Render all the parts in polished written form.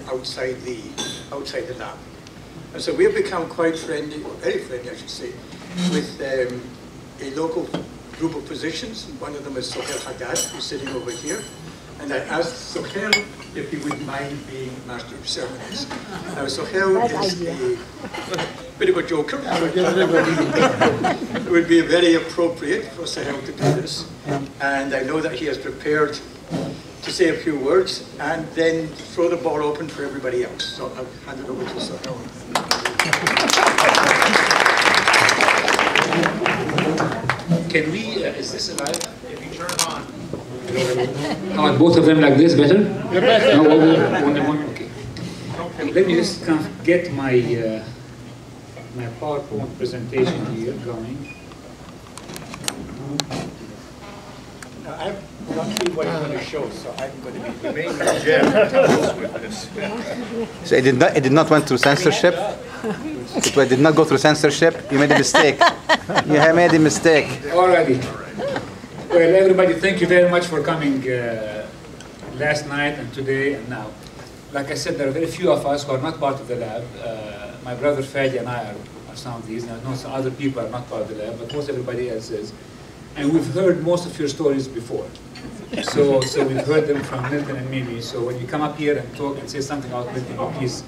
outside the lab. And so we've become quite friendly, or very friendly I should say, with a local group of physicians. One of them is Sohail Haddad, who's sitting over here. And I asked Sohail if he would mind being Master of Ceremonies. Now Sohail is a bit of a joker. It would be very appropriate for Sohail to do this. And I know that he has prepared to say a few words and then throw the ball open for everybody else. So I'll hand it over to Sohail. Can we, is this alive? If you turn it on. Oh, both of them like this, better? Better. No, only one, okay. Let me just kind of get my, my PowerPoint presentation here going. Now, I'm not seeing what I'm going to show, so I'm going to be the main with this. So it did not went through censorship? It did not go through censorship? You made a mistake. You have made a mistake. Alrighty. Well, everybody, thank you very much for coming last night and today and now. Like I said, there are very few of us who are not part of the lab. My brother Fadi and I are some of these. Now, I know some other people are not part of the lab, but most everybody else is. And we've heard most of your stories before. So we've heard them from Milton and Mimi. So when you come up here and talk and say something about Milton, please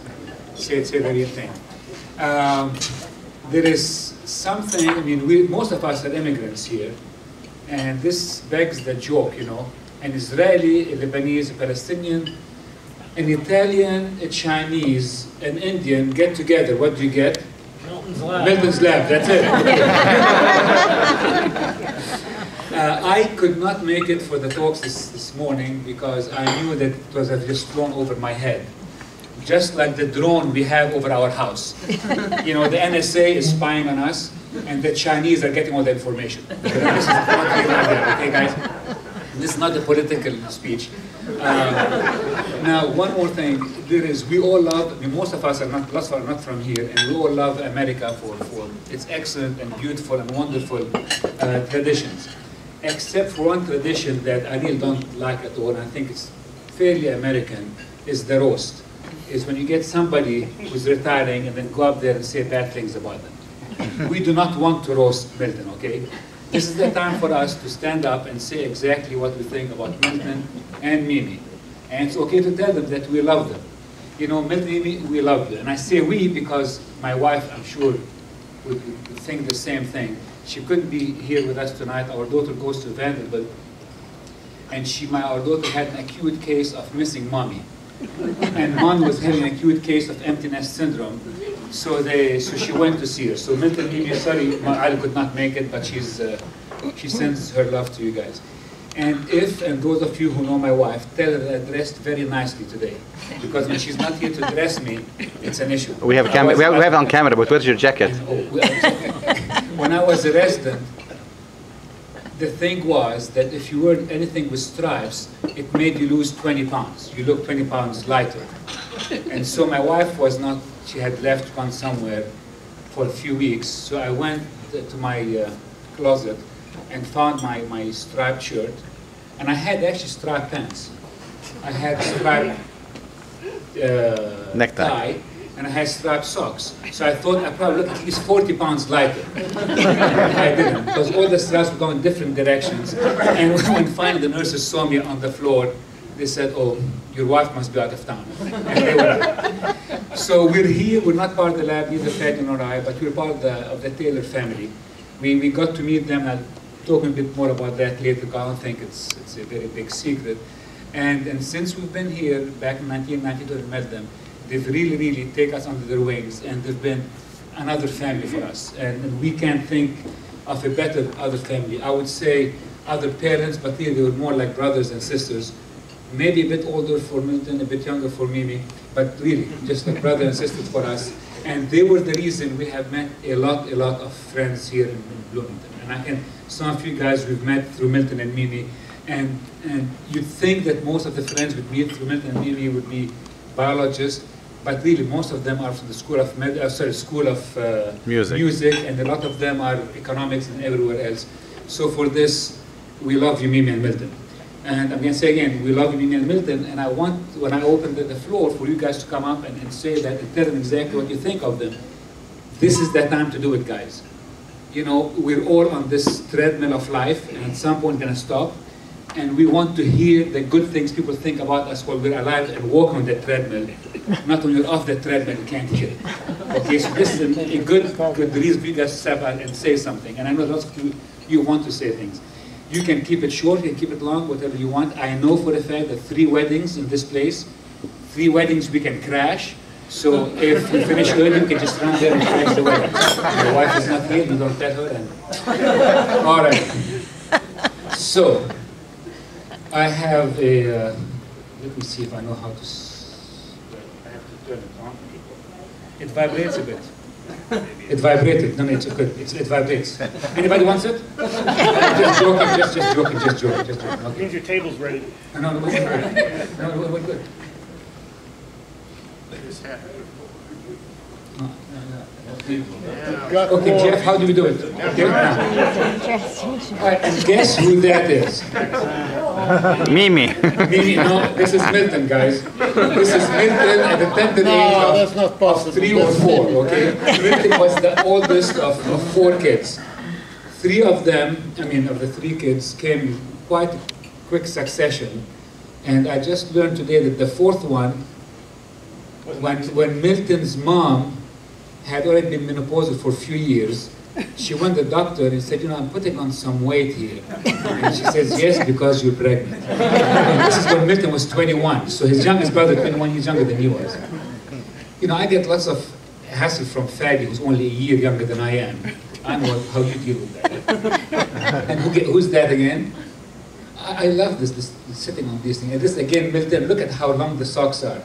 say the real thing. There is something, I mean, most of us are immigrants here. And this begs the joke, you know. An Israeli, a Lebanese, a Palestinian, an Italian, a Chinese, an Indian get together. What do you get? Milton's Lab. Milton's Lab, that's it. I could not make it for the talks this morning because I knew that it was just flown over my head. Just like the drone we have over our house. You know, the NSA is spying on us, and the Chinese are getting all the information. This is okay, guys? This is not a political speech. Now, one more thing. We all love, I mean, most of us are not, lots of us are not from here, and we all love America for its excellent and beautiful and wonderful traditions. Except for one tradition that I really don't like at all, and I think it's fairly American, is the roast. Is when you get somebody who's retiring and then go up there and say bad things about them. We do not want to roast Milton, okay? This is the time for us to stand up and say exactly what we think about Milton and Mimi. And it's okay to tell them that we love them. You know, Milton and Mimi, we love you. And I say we because my wife, I'm sure, would think the same thing. She couldn't be here with us tonight. Our daughter goes to Vanderbilt. And our daughter had an acute case of missing mommy. And Mom was having an acute case of empty nest syndrome, so she went to see her. So Milton, Mimi, sorry, Ali could not make it, but she sends her love to you guys. And those of you who know my wife, tell her that I dressed very nicely today, because when she's not here to dress me, it's an issue. We have it on camera, but where's your jacket? When I was a resident, the thing was that if you wear anything with stripes, it made you lose 20 pounds. You look 20 pounds lighter. And so my wife was not, she had left, gone somewhere for a few weeks. So I went to my closet and found my striped shirt. And I had actually striped pants. I had striped necktie. And I had striped socks. So I thought I probably looked at least 40 pounds lighter. I didn't, because all the straps were going different directions. And when finally the nurses saw me on the floor, they said, oh, your wife must be out of town. And they were. So we're here, we're not part of the lab, neither Fadi nor I, but we're part of the Taylor family. We got to meet them, and I'll talk a bit more about that later, because I don't think it's a very big secret. And since we've been here, back in 1992 we met them, they've really taken us under their wings, and they've been another family for us. And we can't think of a better other family. I would say other parents, but really they were more like brothers and sisters. Maybe a bit older for Milton, a bit younger for Mimi, but really just like brother and sisters for us. And they were the reason we have met a lot of friends here in Bloomington. And some of you guys we've met through Milton and Mimi, and you'd think that most of the friends we'd meet through Milton and Mimi would be biologists, but really most of them are from the School of Music, and a lot of them are economics and everywhere else. So for this, we love you, Mimi and Milton. And I'm going to say again, we love you in Milton, and I want, when I open the floor, for you guys to come up and say that and tell them exactly what you think of them. This is the time to do it, guys. You know, we're all on this treadmill of life, and at some point, going to stop. And we want to hear the good things people think about us while we're alive and walk on that treadmill. Not when you're off the treadmill, you can't hear it. Okay, so this is a good reason for you guys to step out and say something. And I know lots of you want to say things. You can keep it short, you can keep it long, whatever you want. I know for a fact that 3 weddings in this place, 3 weddings we can crash. So if we finish early, we can just run there and crash the wedding. My wife is not here, you don't tell her. And... All right. So, I have a, let me see if I know how to, I have to turn it on. It vibrates a bit. It vibrated, no, it's good, it vibrates. Anybody wants it? Just joking. Okay. Means your table's ready. No, we're good. No, we're good. Okay, Jeff, how do we do it? Okay, now. All right, and guess who that is? Mimi. Mimi, no, this is Milton, guys. This is Milton at the tender age of 3 or 4, okay? Milton was the oldest of 4 kids. 3 of them, of the 3 kids, came in quite a quick succession. And I just learned today that the 4th one, when Milton's mom had already been menopausal for a few years, she went to the doctor and said, I'm putting on some weight here. And she says, yes, because you're pregnant. And this is when Milton was 21. So his youngest brother, 21 years younger than he was. I get lots of hassle from Faggy, who's only a year younger than I am. I know how you deal with that. And who's that again? I love this sitting on these things. And this again, Milton, look at how long the socks are.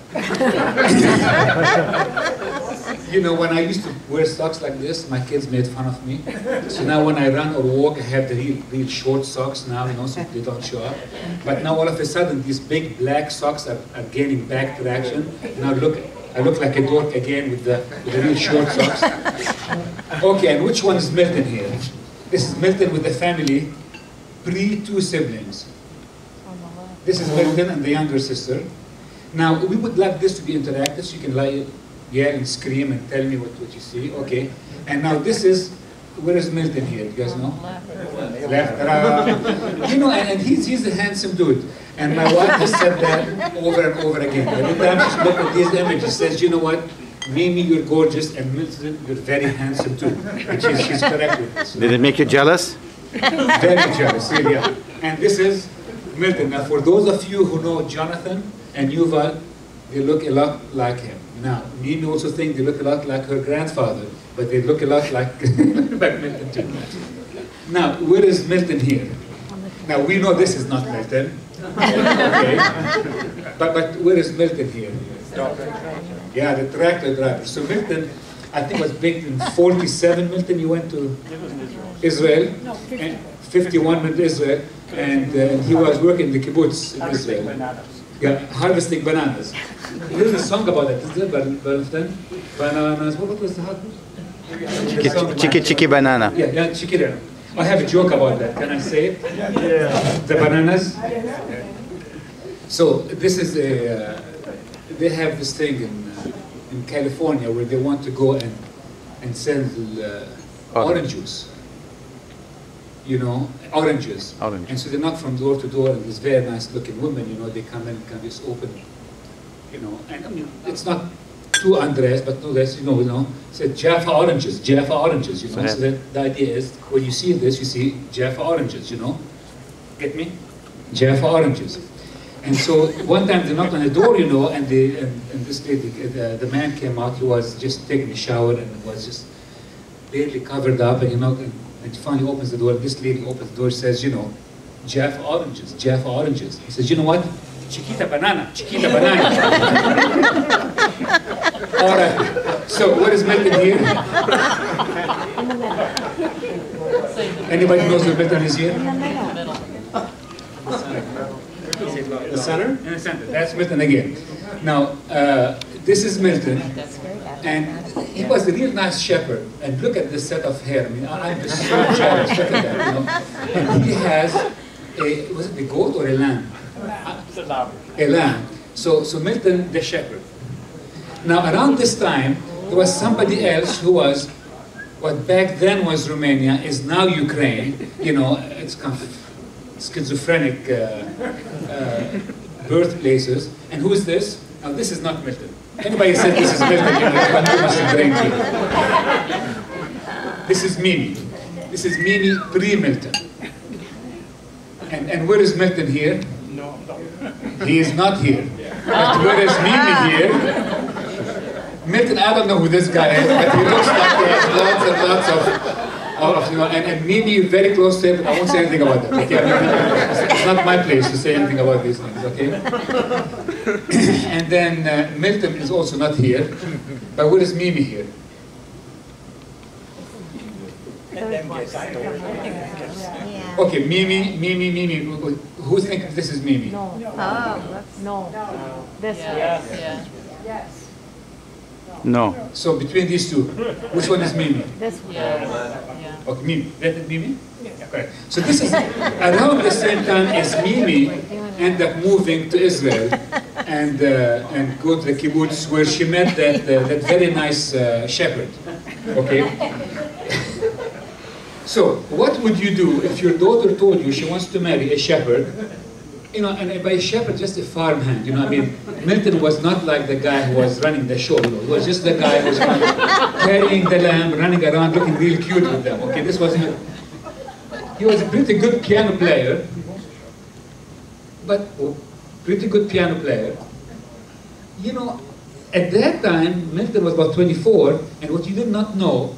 When I used to wear socks like this, my kids made fun of me. So now when I run or walk, I have the real short socks now, so they don't show up. But now all of a sudden, these big black socks are gaining back traction. Now I look like a dork again with the real short socks. Okay, and which one is Milton here? This is Milton with the family, pre-2 siblings. This is Milton and the younger sister. Now, we would like this to be interactive, so you can yell and scream and tell me what you see. Okay. And now this is, where is Milton here? You guys know? Left. And he's a handsome dude. And my wife has said that over and over again. Every time she looks at these images, she says, you know what? Mimi, you're gorgeous, and Milton, you're very handsome too. And she's correct with this. Did it make you jealous? Very jealous, really. Yeah. And this is Milton. Now, for those of you who know Jonathan and Yuval, they look a lot like him. Now, Mimi also thinks they look a lot like her grandfather, but they look a lot like Milton too. Now, where is Milton here? Now, we know this is not Milton. Okay. But where is Milton here? Yeah, the tractor driver. So Milton, I think was baked in 47, Milton, you went to Israel. No, 50. And 51 went to Israel. And he was working in the kibbutz in Israel. Yeah, harvesting bananas. There's a song about that, isn't there? Bananas. What was the hot? Chiki banana. Yeah, chiki banana. I have a joke about that. Can I say it? Yeah. The bananas. So this is they have this thing in California where they want to go and sell orange juice. Oranges. And so they knock from door to door, and these very nice looking women, they come in and can just open, and it's not too undressed, but no less, said Jaffa oranges, So the idea is, when you see this, you see Jaffa oranges, Get me? Jaffa oranges. And so one time they knocked on the door, and this lady, the man came out. He was just taking a shower and was just barely covered up, and finally opens the door. This lady opens the door, says, Jaffa oranges. He says, you know what? Chiquita banana. All right. So what is Milton here? Anybody knows where Milton is here? The center? In the center. That's Milton again. Now, this is Milton. And he was a real nice shepherd. And look at this set of hair. I'm just so jealous. Look at that, And he has was it a goat or a lamb? It's a lamb. A lamb. So Milton, the shepherd. Now, around this time, there was somebody else who was, what back then was Romania, is now Ukraine. You know, it's kind of schizophrenic birthplaces. And who is this? Now, this is not Milton. Anybody said this is Milton, you know, it's got too much to drink here. This is Mimi. This is Mimi pre-Milton. And where is Milton here? No. He is not here. But where is Mimi here? Milton, I don't know who this guy is, but he looks like he has lots and lots of you know, and Mimi very close to him, but I won't say anything about that. Okay? It's not my place to say anything about these things, okay? And then Milton is also not here, but where is Mimi here? Okay, Mimi. Who thinks this is Mimi? No. No. This one. Yes. No. So between these two, which one is Mimi? This one. Okay, Mimi. That is Mimi? Yeah, correct. So this is around the same time as Mimi ended up moving to Israel and go to the kibbutz where she met that very nice shepherd. Okay. So what would you do if your daughter told you she wants to marry a shepherd? You know, and by a shepherd, just a farmhand. You know, I mean, Milton was not like the guy who was running the show. You know, he was just the guy who was carrying the lamb, running around, looking real cute with them. Okay, this was him. He was a pretty good piano player, pretty good piano player. You know, at that time, Milton was about 24, and what you did not know,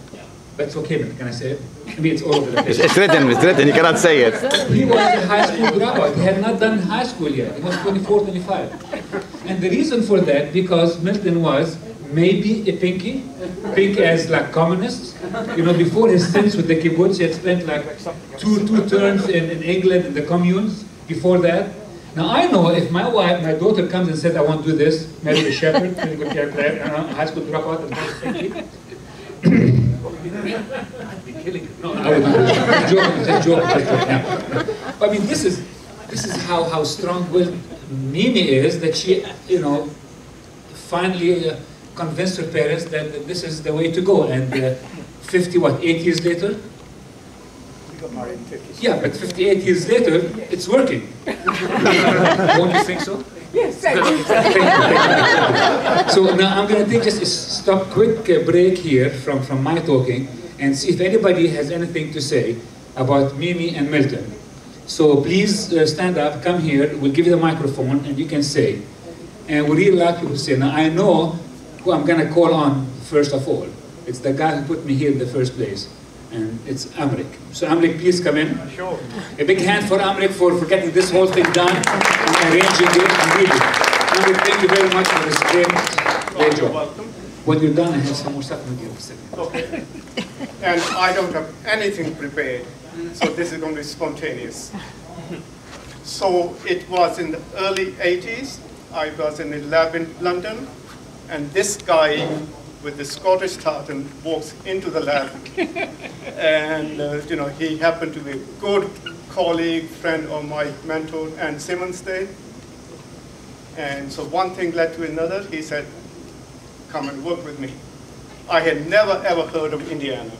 but it's okay, Milton, can I say it? I mean, it's all over the place. It's written, you cannot say it. He was a high school dropout. He had not done high school yet. He was 24, 25. And the reason for that, because Milton was maybe a pinky, pink as like communist. You know, before his stints with the kibbutz, he had spent like two terms in England in the communes before that. Now I know if my daughter comes and says, I want to do this, marry a shepherd, really good piano player, high school dropout, and pinky. I'd be killing it. No, I would not. Just joking. I mean, this is how strong-willed Mimi is, that she, you know, finally convinced her parents that this is the way to go. And 8 years later? We got married in 56. Yeah, but 58 years later, it's working. Won't you think so? Yes, thank you. So now I'm going to take just a quick break here from my talking and see if anybody has anything to say about Mimi and Milton. So please stand up, come here, we'll give you the microphone and you can say. And we really like people to say. Now I know who I'm going to call on first of all. It's the guy who put me here in the first place. And it's Amrik. So Amrik, please come in. Sure. A big hand for Amrik for getting this whole thing done and arranging it and reading. Amrik, thank you very much for this great job. Welcome. When you're done, I have some more stuff with you. Okay. And I don't have anything prepared, so this is going to be spontaneous. So it was in the early 80s. I was in a lab in London, and this guy with the Scottish tartan walks into the lab. And you know, he happened to be a good colleague, friend of my mentor, Anne Simmons Day. And so one thing led to another. He said, come and work with me. I had never ever heard of Indiana.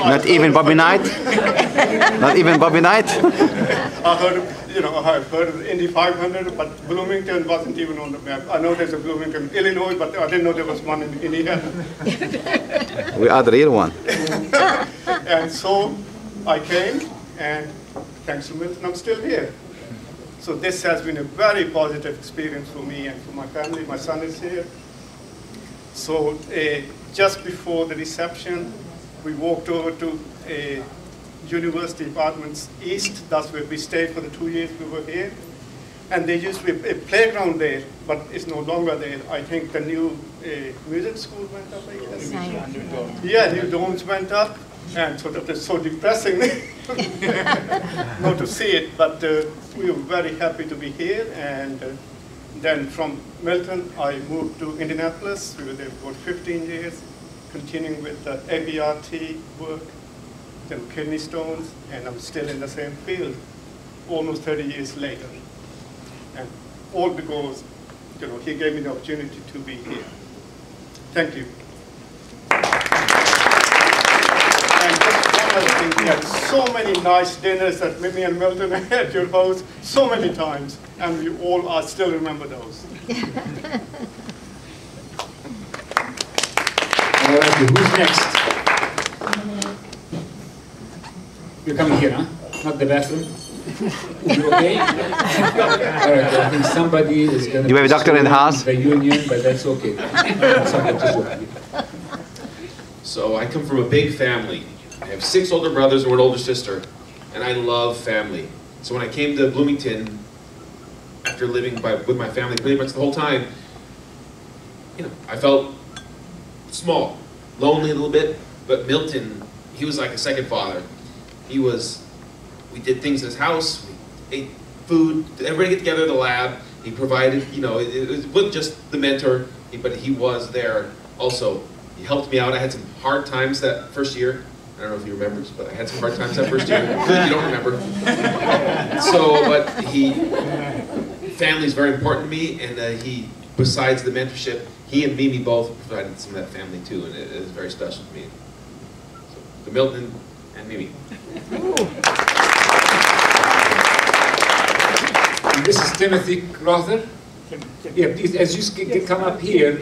Not even Bobby Knight? Not even Bobby Knight? I heard of, I've heard of the Indy 500, but Bloomington wasn't even on the map. I know there's a Bloomington, Illinois, but I didn't know there was one in Indiana. We are the real one. And so I came, and thanks to Milton, I'm still here. So this has been a very positive experience for me and for my family. My son is here. So just before the reception, we walked over to University Apartments East. That's where we stayed for the 2 years we were here. And there used to be a playground there, but it's no longer there. I think the new music school went up, I guess. Yeah, new domes went up. And so that is so depressing not to see it, but we were very happy to be here. And then from Milton, I moved to Indianapolis. We were there for 15 years, continuing with the ABRT work. kidney stones, and I'm still in the same field almost 30 years later. And all because he gave me the opportunity to be here. Thank you. And just one other thing, we had so many nice dinners that Mimi and Milton had at your house so many times, and we all still remember those. All right, who's next? You're coming here, huh? Not the bathroom? You okay? All right, I think somebody is going to... You have a doctor in the house? The union, but that's okay. So I come from a big family. I have 6 older brothers and 1 older sister, and I love family. So when I came to Bloomington, after living with my family pretty much the whole time, I felt small, lonely a little bit, but Milton, he was like a second father. We did things in his house, we ate food, everybody get together in the lab, he provided, it wasn't just the mentor, but he was there also. He helped me out. I had some hard times that first year. I don't know if he remembers, but I had some hard times that first year. Good, you don't remember. But family is very important to me, and besides the mentorship, he and Mimi both provided some of that family too, and it is very special to me. So, Milton and Mimi. And this is Timothy Rother. Yeah, please, as you come up here,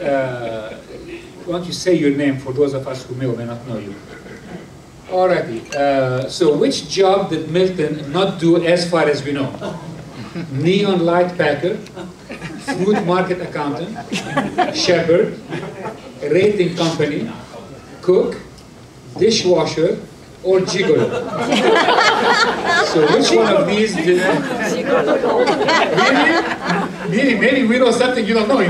why don't you say your name for those of us who may or may not know you. Alrighty, so which job did Milton not do as far as we know? Neon light packer, fruit market accountant, shepherd, rating company, cook, dishwasher, or gigolo? So which one of these did... Maybe we know something you don't know,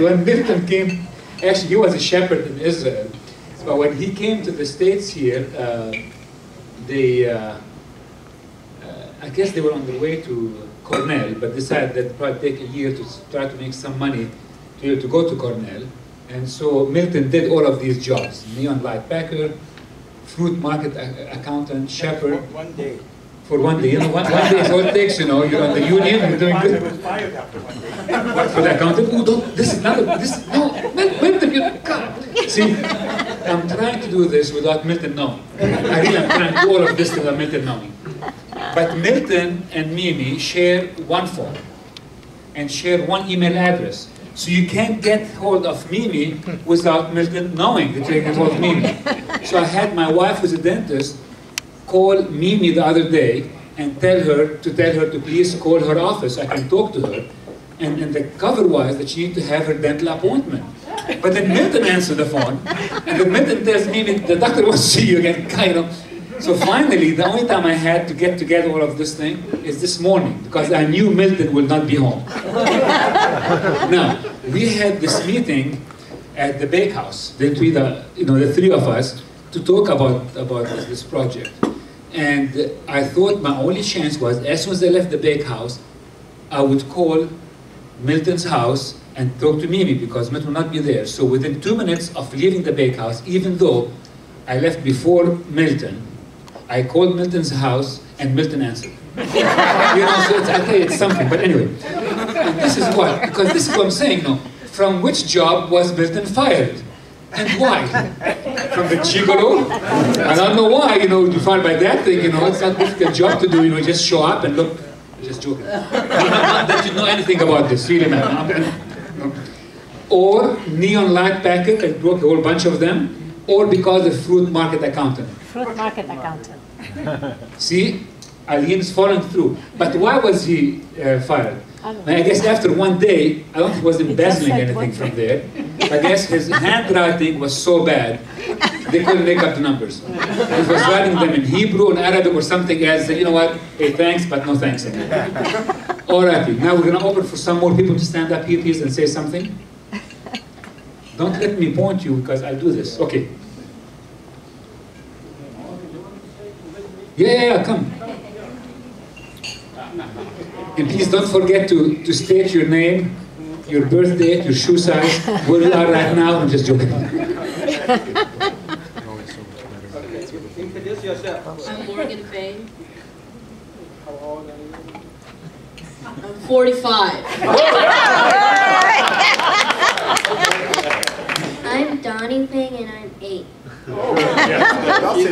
When Milton came, actually he was a shepherd in Israel, but when he came to the States here, I guess they were on their way to Cornell, but decided that it would probably take a year to try to make some money to go to Cornell. And so Milton did all of these jobs: neon light packer, fruit market accountant, shepherd. One day. For one day, one day is all it takes, you're on the union, you're doing good. I was fired after one day. What, for the accountant? Oh, don't, this is not, no, Milton, God. See, I'm trying to do this without Milton knowing. I really am trying to do all of this without Milton knowing. But Milton and Mimi share one phone and share one email address. So you can't get hold of Mimi without Milton knowing that you can get hold of Mimi. So I had my wife, who's a dentist, call Mimi the other day and tell her to please call her office. I can talk to her. And the cover was that she needed to have her dental appointment. But then Milton answered the phone, and then Milton tells Mimi, the doctor wants to see you again, So finally, the only time I had to get together all of this thing is this morning, because I knew Milton will not be home. Now, we had this meeting at the bakehouse, the three of us, to talk about this project. And I thought my only chance was, as soon as I left the bakehouse, I would call Milton's house and talk to Mimi, because Milton will not be there. So within 2 minutes of leaving the bakehouse, even though I left before Milton, I called Milton's house and Milton answered. So I tell you, it's something. But anyway, and this is what, because this is what I'm saying now. From which job was Milton fired? And why? From the gigolo? I don't know why, you fired by that thing, it's not a difficult job to do, just show up and look. I'm just joking. Not that you know anything about this, really, man. Or neon light packet, I broke a whole bunch of them, or because of fruit market accountant. Fruit market accountant. See, Aline is following through. But why was he fired? I guess after one day, I don't think he was embezzling anything from there. I guess his handwriting was so bad, they couldn't make up the numbers. He was writing them in Hebrew and Arabic or something else. Said, you know what, hey, thanks, but no thanks. Alrighty, now we're going to open for some more people to stand up here, please, and say something. Don't let me point you, because I'll do this. Okay. Yeah, come. And please don't forget to state your name, your birth date, your shoe size, where you are right now. I'm just joking. yourself. I'm Morgan Fane. How old are you? I'm 45. I'm Donnie Ping and I'm 8.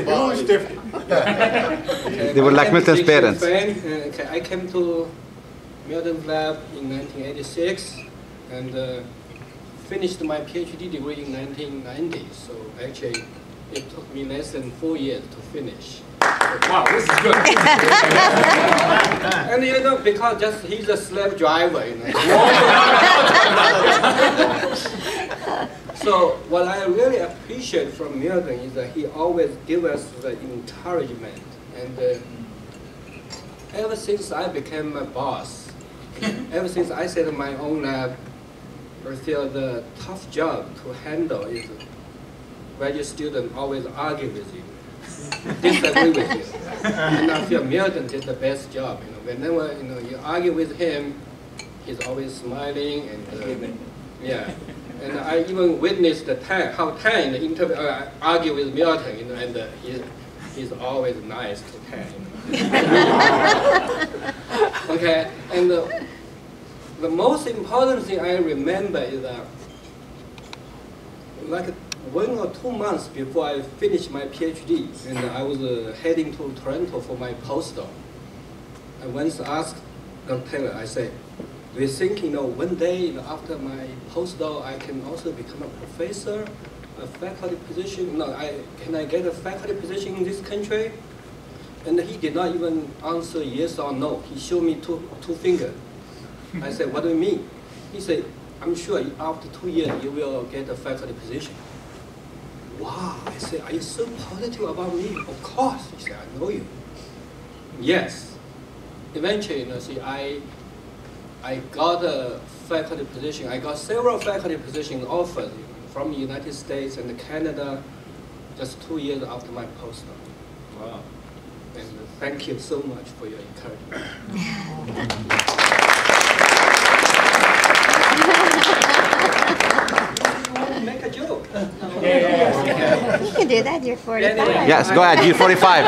That's different. They were like Milton's parents. Okay, I came to Milton's lab in 1986 and finished my PhD degree in 1990. So actually, it took me less than 4 years to finish. Wow, this is good. And you know, because just he's a slave driver, you know. So what I really appreciate from Milton is that he always gives us the encouragement. And ever since I became a boss, ever since I set up my own lab, I feel the tough job to handle is graduate students always argue with you, disagree with you. And I feel Milton did the best job. You know, whenever you argue with him, he's always smiling and yeah. And I even witnessed how Tan in the interview argue with Milton, you know, and he's always nice to Tan. You know. Okay, and the most important thing I remember is that, like 1 or 2 months before I finished my PhD, and I was heading to Toronto for my postdoc. I once asked Dr. Taylor, I said, do you think, one day after my postdoc, I can also become a professor, a faculty position? Can I get a faculty position in this country? And he did not even answer yes or no. He showed me two fingers. I said, what do you mean? He said, I'm sure after 2 years you will get a faculty position. Wow, I said, are you so positive about me? Of course. He said, I know you. Yes. Eventually, I got a faculty position. I got several faculty positions offered from the United States and Canada just 2 years after my postdoc. Wow. And thank you so much for your encouragement. Make a joke. You can do that, you're 45. Yes, go ahead, you're 45.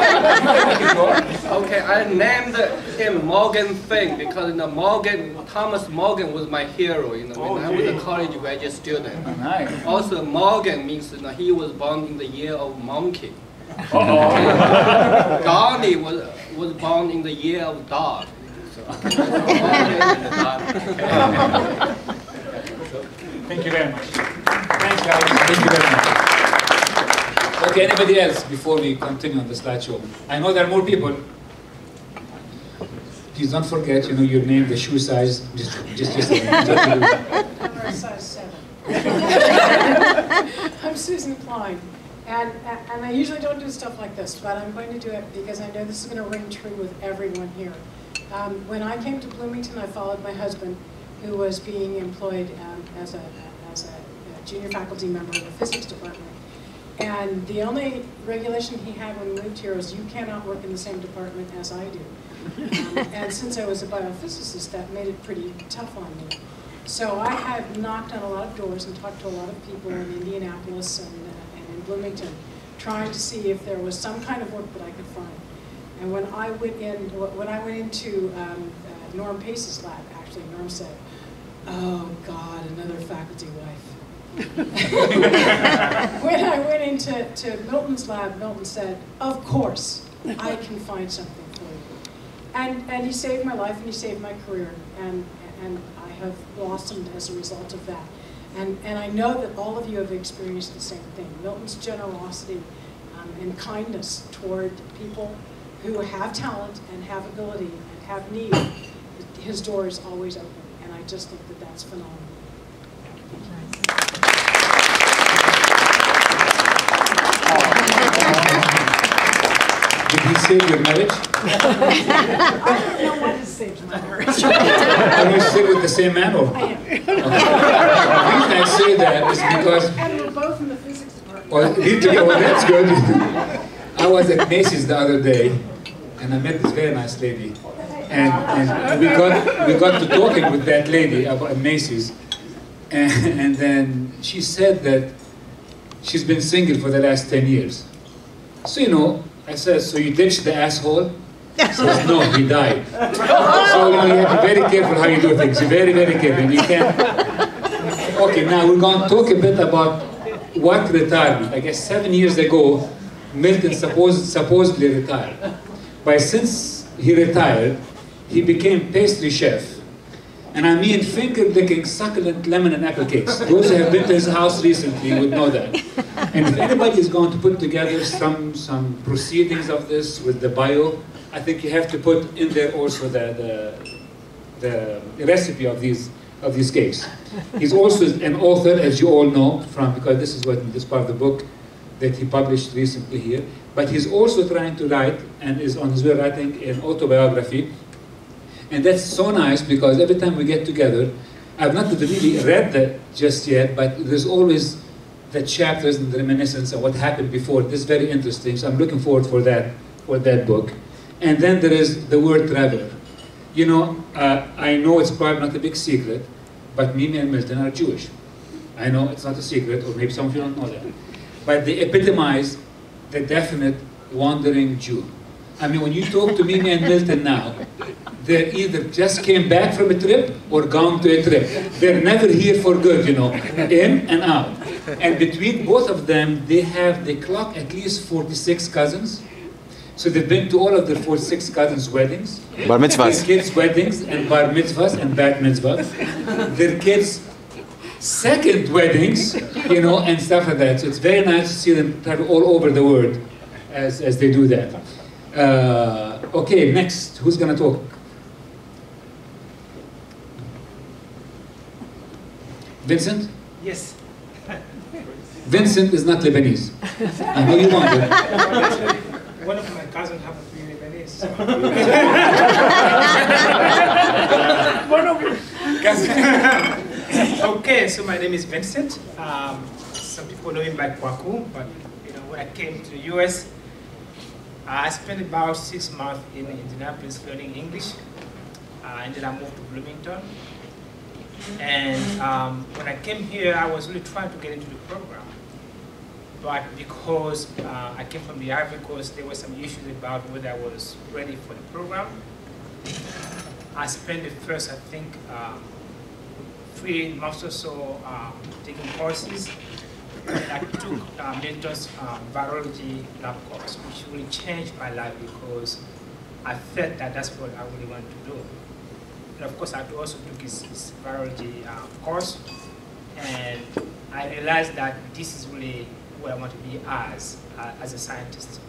Okay, I named him Morgan Fane because Thomas Morgan was my hero, when I was a college graduate student. Nice. Also, Morgan means he was born in the year of monkey. Donnie was born in the year of dog. So, Thank you very much. Thanks, guys. Thank you very much. Okay, anybody else before we continue on the slideshow? I know there are more people. Please don't forget, your name, the shoe size. Just I'm a size 7. I'm Susan Klein. And I usually don't do stuff like this, but I'm going to do it because I know this is going to ring true with everyone here. When I came to Bloomington, I followed my husband, who was being employed as a junior faculty member in the physics department. And the only regulation he had when we moved here was you cannot work in the same department as I do. And since I was a biophysicist, that made it pretty tough on me. So I had knocked on a lot of doors and talked to a lot of people in Indianapolis and in Bloomington, trying to see if there was some kind of work that I could find. And when I went into Norm Pace's lab, actually, Norm said, "Oh God, another faculty wife." When I went into Milton's lab, Milton said, "Of course, I can find something for you." And he saved my life and he saved my career, and I have blossomed as a result of that. And I know that all of you have experienced the same thing. Milton's generosity and kindness toward people who have talent and have ability and have need, his door is always open. And I just think that that's phenomenal. Did he save your marriage? I don't know what has saved my marriage. Are you still with the same man? Or? I am. Okay. The reason I say that is because... And we're both in the physics department. Well, that's good. I was at Macy's the other day, and I met this very nice lady. And we got to talking with that lady about Macy's. And then she said that she's been single for the last 10 years. So, I said, so you ditched the asshole? He says, no, he died. So you have to be very careful how you do things. You're very, very careful. You can't. Okay, now we're going to talk a bit about what retirement. I guess 7 years ago, Milton supposedly retired. But since he retired, he became pastry chef. And I mean finger-licking, succulent lemon and apple cakes. Those who have been to his house recently would know that. And if anybody is going to put together some proceedings of this with the bio, I think you have to put in there also the recipe of these cakes. He's also an author, as you all know, because this is part of the book that he published recently here. But he's also trying to write, and is on his way writing, an autobiography. And that's so nice because every time we get together, I've not really read that just yet, but there's always the chapters and the reminiscence of what happened before. This is very interesting, so I'm looking forward for that book. And then there is the word traveler. You know, I know it's probably not a big secret, but Mimi and Milton are Jewish. I know it's not a secret, or maybe some of you don't know that. But they epitomize the definite wandering Jew. I mean, when you talk to Mimi and Milton now, they either just came back from a trip or gone to a trip. They're never here for good, you know, in and out. And between both of them, they clock at least 46 cousins. So they've been to all of their 46 cousins' weddings. Bar mitzvahs. Their kids' weddings and bar mitzvahs and bat mitzvahs. Their kids' second weddings, you know, and stuff like that. So it's very nice to see them travel all over the world as they do that. Okay, next, who's gonna talk? Vincent? Yes. Vincent is not Lebanese. I know you want it. One of my cousins happens to be Lebanese. One of you. Okay, so my name is Vincent. Some people know me by Kwaku, but you know, when I came to the US, I spent about 6 months in Indianapolis learning English, and then I moved to Bloomington. And when I came here, I was really trying to get into the program. But because I came from the Ivory Coast, there were some issues about whether I was ready for the program. I spent the first, I think, 3 months or so taking courses. I took Milton's virology lab course, which really changed my life because I felt that that's what I really wanted to do. And of course, I also took his virology course, and I realized that this is really what I want to be as a scientist.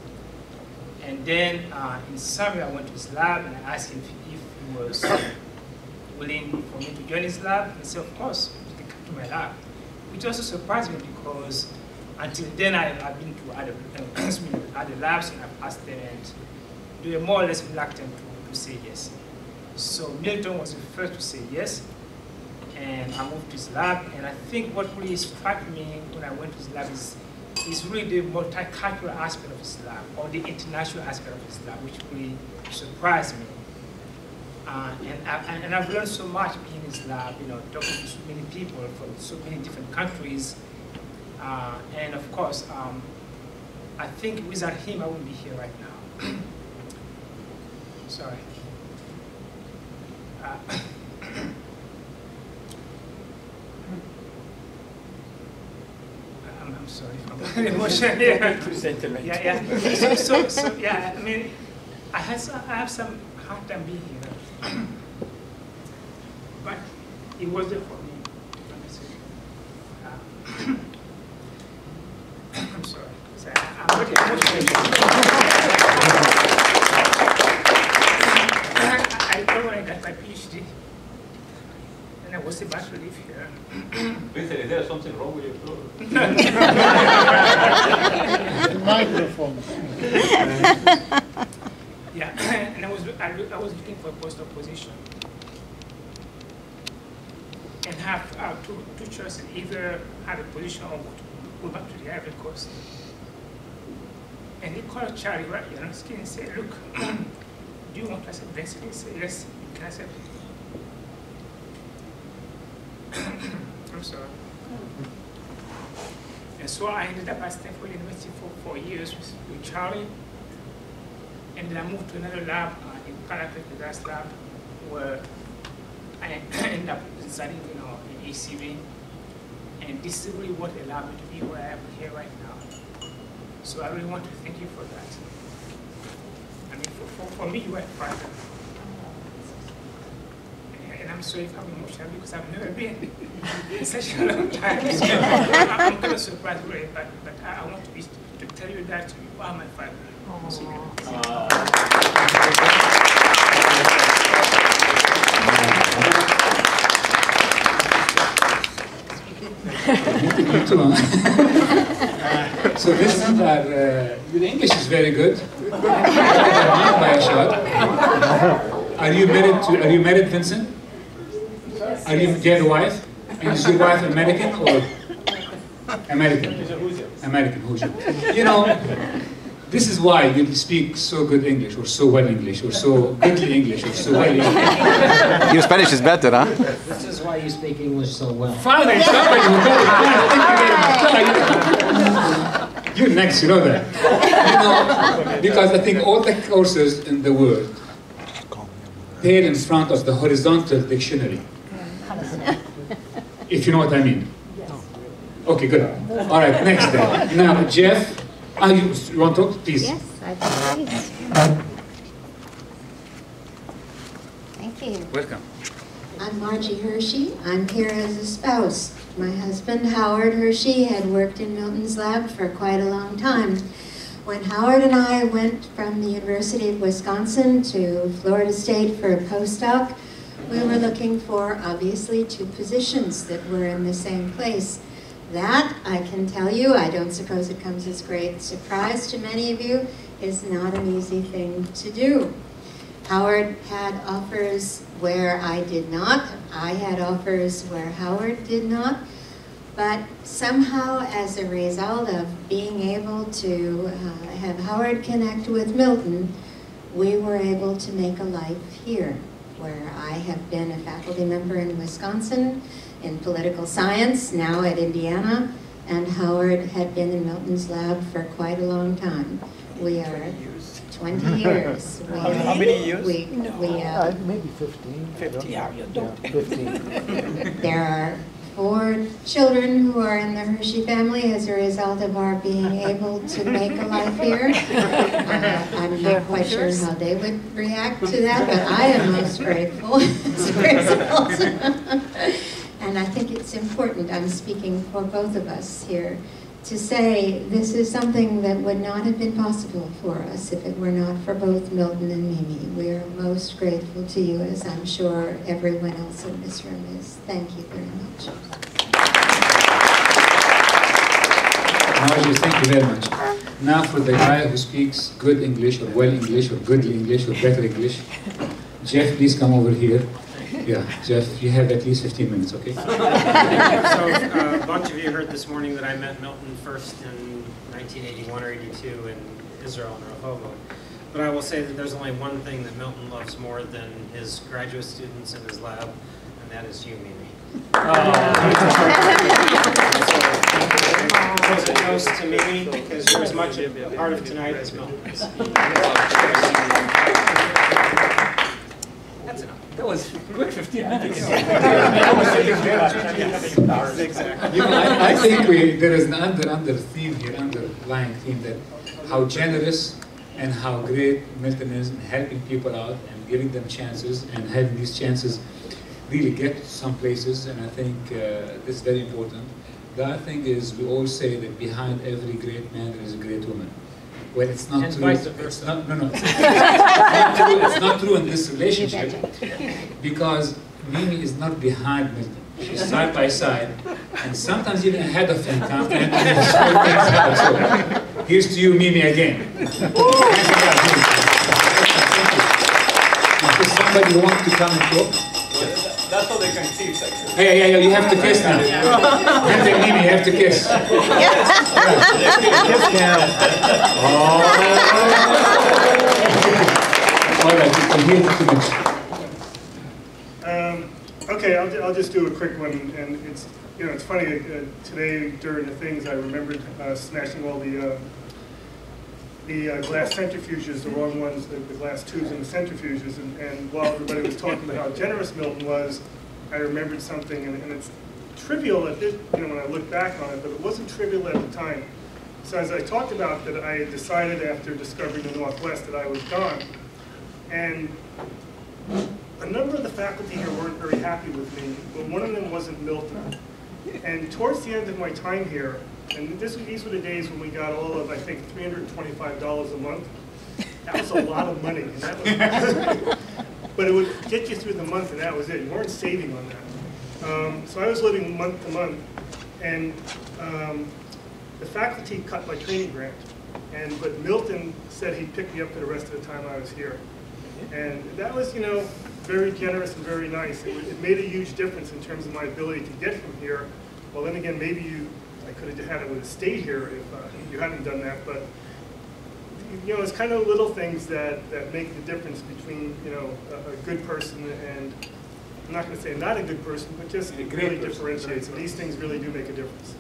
And then in summer, I went to his lab and I asked him if he was willing for me to join his lab. He said, of course, you can come to my lab. Which also surprised me because until then I've been to other labs and I've asked them, and they were more or less reluctant to say yes. So Milton was the first to say yes, and I moved to his lab. And I think what really struck me when I went to his lab is really the multicultural aspect of his lab, or the international aspect of his lab, which really surprised me. And I've learned so much being in his lab, you know, talking to so many people from so many different countries. And of course, I think without him, I wouldn't be here right now. Sorry. I'm sorry for my emotion. Yeah. Sentiment. Yeah. So yeah. I mean, I have some hard time being here, but it was there for me. I'm sorry. I'm really emotional. I thought when I got my PhD, and I was about to leave here. Vincent, is there something wrong with your throat? Microphone. Yeah, and I was looking for a postdoc position, and have two choices: either have a position or go back to the Ivory Coast. And he called Charlie right here on his skin and said, "Look, do you want to accept Vincent?" He said, "Yes, you can accept it." I'm sorry. And so I ended up at Stanford University for 4 years with Charlie. And then I moved to another lab, in Paraclet, the gas lab, where I ended up studying, in ACV. And this is really what allowed me to be where I am here right now. So I really want to thank you for that. I mean, for me, you were a partner. And I'm sorry if I'm emotional because I've never been in such a long time. So I'm kind of surprised, really, but I want to tell you that you are my father. So this is your English is very good. By a shot. Are you married, Vincent? Are you a wife? And is your wife American or American? American Hoosier. This is why you speak so good English, or so well English, or so goodly English, or so well English. Your Spanish is better, huh? This is why you speak English so well. Finally, somebody who got it. Thank you very much. You're next, you know that. Because I think all the courses in the world pair in front of the horizontal dictionary. If you know what I mean. Okay, good. All right, next then. Now, Jeff. You want to talk, please? Yes, I do, please. Thank you. Welcome. I'm Margie Hershey. I'm here as a spouse. My husband, Howard Hershey, had worked in Milton's lab for quite a long time. When Howard and I went from the University of Wisconsin to Florida State for a postdoc, we were looking for, obviously, 2 positions that were in the same place. That, I can tell you, I don't suppose it comes as great surprise to many of you, is not an easy thing to do. Howard had offers where I did not. I had offers where Howard did not. But somehow, as a result of being able to have Howard connect with Milton, we were able to make a life here, where I have been a faculty member in Wisconsin, in political science, now at Indiana, and Howard had been in Milton's lab for quite a long time. We are 20 years. How many years? Maybe 15. 15. Yeah, 15. There are 4 children who are in the Hershey family as a result of our being able to make a life here. I'm not quite sure how they would react to that, but I am most grateful as a result. And I think it's important, I'm speaking for both of us here, to say this is something that would not have been possible for us if it were not for both Milton and Mimi. We are most grateful to you, as I'm sure everyone else in this room is. Thank you very much. Margie, thank you very much. Now for the guy who speaks good English, or well English, or goodly English, or better English. Jeff, please come over here. Yeah, Jeff, you have at least 15 minutes, okay? So a bunch of you heard this morning that I met Milton first in 1981 or 82 in Israel and Rehoboth. But I will say that there's only one thing that Milton loves more than his graduate students in his lab, and that is you, Mimi. So, a toast to Mimi, because you're as much a part of tonight as Milton is. That's enough. That was good 15 minutes. Exactly. I think there is an under theme here, underlying theme, that how generous and how great Milton is in helping people out and giving them chances and having these chances really get to some places, and I think this is very important. The other thing is, we all say that behind every great man there is a great woman. Well, it's not and true. Vice versa. It's not true in this relationship, because Mimi is not behind Milton. She's side by side, and sometimes even ahead of him. So, here's to you, Mimi, again. Does somebody want to come and talk? That's how they can see it, actually. Yeah, you have to kiss now. Milton, Mimi, you have to kiss. Kiss him. All right, you can hear too much. Okay, I'll just do a quick one, and it's it's funny. Today during the things, I remembered smashing all the the glass centrifuges, the wrong ones, the glass tubes in the centrifuges. And while everybody was talking about how generous Milton was, I remembered something, and it's trivial at this, when I look back on it, but it wasn't trivial at the time. So as I talked about that, I had decided after discovering the Northwest that I was gone. And a number of the faculty here weren't very happy with me, but one of them wasn't Milton. And towards the end of my time here, and these were the days when we got all of, I think, $325 a month. That was a lot of money. And that was but it would get you through the month, and that was it. You weren't saving on that. So I was living month to month, and the faculty cut my training grant. But Milton said he'd pick me up for the rest of the time I was here. And that was, very generous and very nice. It made a huge difference in terms of my ability to get from here. Well, then again, maybe I could have stayed here if you hadn't done that. But it's kind of little things that make the difference between a good person and, I'm not going to say not a good person, but just really differentiates. And these things really do make a difference.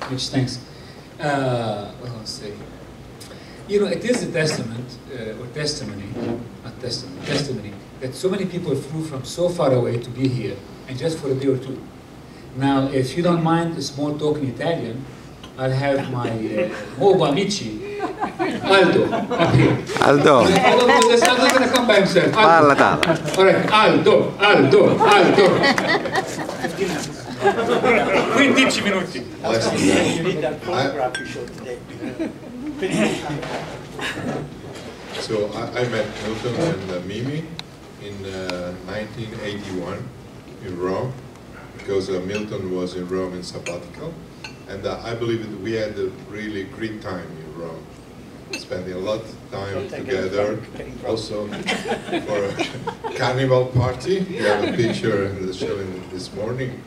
Which thanks. What I'll say. It is a testament, or testimony, not testimony, testimony, that so many people flew from so far away to be here, and just for a day or two. Now, if you don't mind a small talk in Italian, I'll have my nuovo amici, Aldo, up here. Aldo. Aldo's going to come by himself. Parla, parla. All right, Aldo. 15 minuti. You need that photograph you showed today. So I met Milton and Mimi in 1981 in Rome, because Milton was in Rome in sabbatical, and I believe that we had a really great time in Rome, spending a lot of time together, also for a carnival party. We have a picture showing this morning.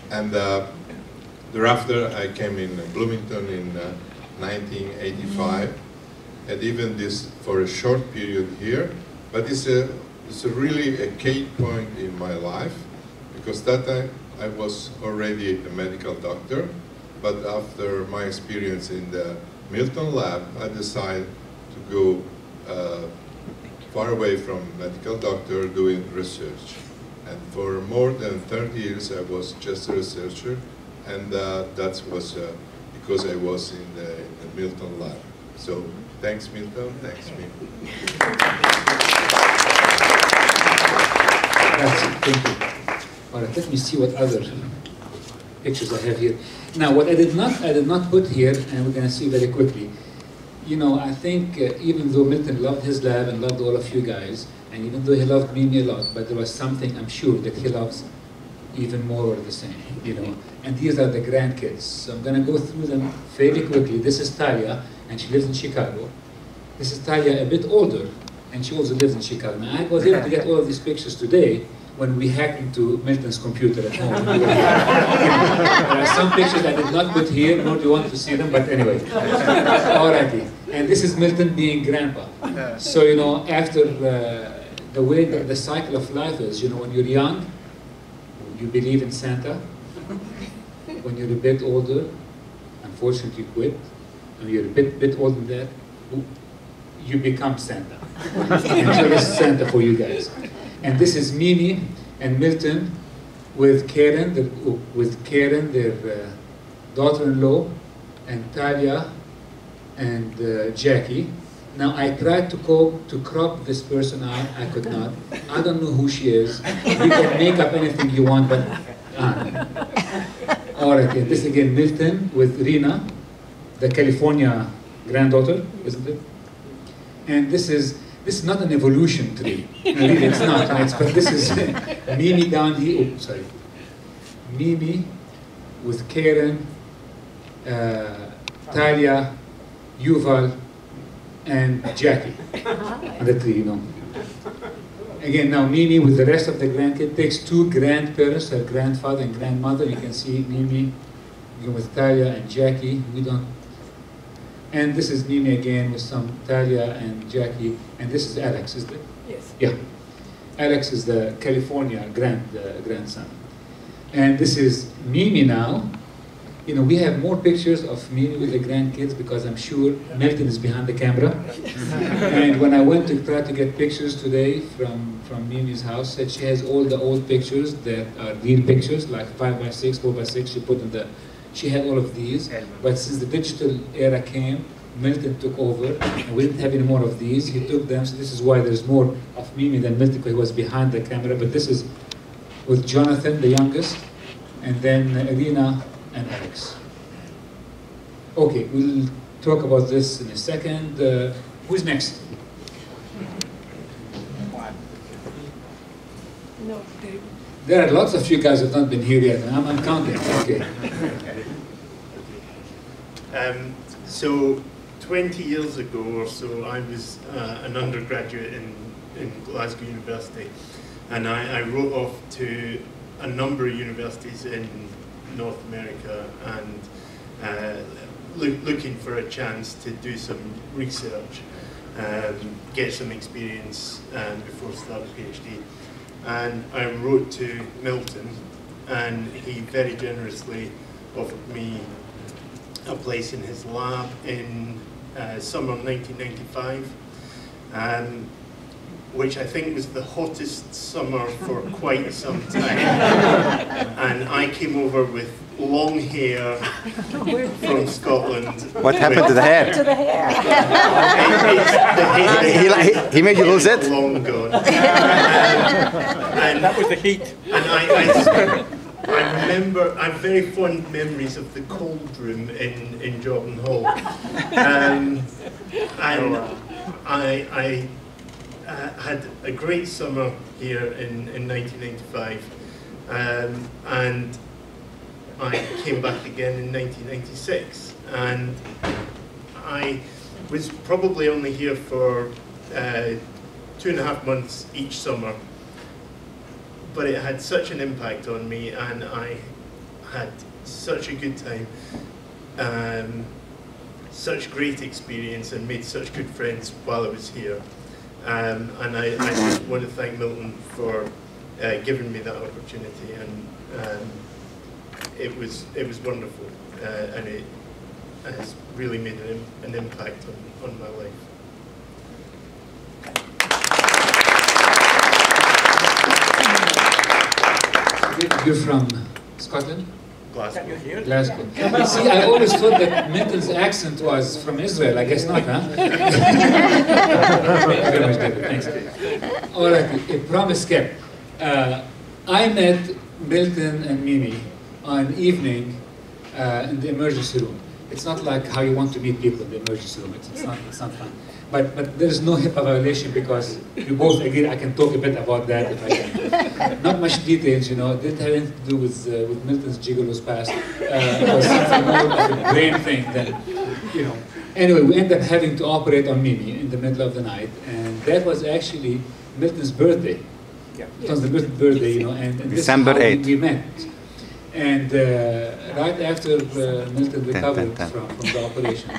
And thereafter I came in Bloomington in 1985, and even this for a short period here, but it's really a key point in my life, because that time I was already a medical doctor, but after my experience in the Milton lab, I decided to go far away from medical doctor doing research. And for more than 30 years I was just a researcher, and that was because I was in the Milton lab. So thanks Milton, thanks Mimi. That's it, thank you. All right, let me see what other pictures I have here. Now, what I did not put here, and we're going to see very quickly. I think even though Milton loved his lab and loved all of you guys, and even though he loved Mimi a lot, but there was something I'm sure that he loves even more or the same, And these are the grandkids. So I'm going to go through them fairly quickly. This is Talia, and she lives in Chicago. This is Talia, a bit older, and she also lives in Chicago. Now, I was able to get all of these pictures today when we hacked into Milton's computer at home. There are some pictures I did not put here, nor do you want to see them, but anyway. Alrighty. And this is Milton being grandpa. So, after the way that the cycle of life is, when you're young, you believe in Santa. When you're a bit older, unfortunately you quit. When you're a bit older than that, you become Santa. And so this is Santa for you guys. And this is Mimi and Milton with Karen, their daughter-in-law, and Talia and Jackie. Now I tried to crop this person out. I could not. I don't know who she is. You can make up anything you want, but all right. And this again, Milton with Rina, the California granddaughter, isn't it? And this is not an evolution tree. Really, it's not. But this is Mimi down here. Oh, sorry. Mimi with Karen, Talia, Yuval, and Jackie on the tree, Again, now Mimi with the rest of the grandkids takes two grandparents, her grandfather and grandmother. You can see Mimi with Talia and Jackie. And this is Mimi again with some Talia and Jackie. And this is Alex, isn't it? Yes. Yeah. Alex is the California grandson. And this is Mimi now You know, we have more pictures of me with the grandkids because I'm sure Milton is behind the camera. And when I went to try to get pictures today from Mimi's house, said she has all the old pictures that are real pictures, like 5x6, 4x6. She had all of these. But since the digital era came, Milton took over, and we didn't have any more of these. He took them, so this is why there's more of Mimi than Milton, because he was behind the camera. But this is with Jonathan, the youngest, and then Irina and Alex. Okay, we'll talk about this in a second. Who's next? No, Dave. There are lots of you guys who have not been here yet, and I'm counting. Okay. So 20 years ago or so, I was an undergraduate in Glasgow University, and I wrote off to a number of universities in North America and looking for a chance to do some research, get some experience before starting a PhD. And I wrote to Milton, and he very generously offered me a place in his lab in summer 1995, which I think was the hottest summer for quite some time. And I came over with long hair from Scotland. What happened to the hair? To the hair. He made you lose it? Long gone. And That was the heat. And I remember, I have very fond memories of the cold room in Jordan Hall. And I had a great summer here in 1995. And I came back again in 1996. And I was probably only here for 2.5 months each summer. But it had such an impact on me, and I had such a good time, such great experience, and made such good friends while I was here. And I want to thank Milton for giving me that opportunity, and it was wonderful, and it has really made an impact on my life. You're from Scotland? Glasgow. Glasgow. See, I always thought that Milton's accent was from Israel. I guess not, huh? Thank you very much, David. Thanks. All right, a promise kept. I met Milton and Mimi on an evening in the emergency room. It's not like how you want to meet people in the emergency room. It's not fun. But there's no HIPAA violation because you both agree. I can talk a bit about that if I can. Not much details, you know. It didn't have anything to do with Milton's gigolo's past. It was something more of a brain thing than, you know. Anyway, we ended up having to operate on Mimi in the middle of the night, and that was actually Milton's birthday. Yeah. It was the birthday, you know, and December 8th. We met. And right after Milton recovered from the operation,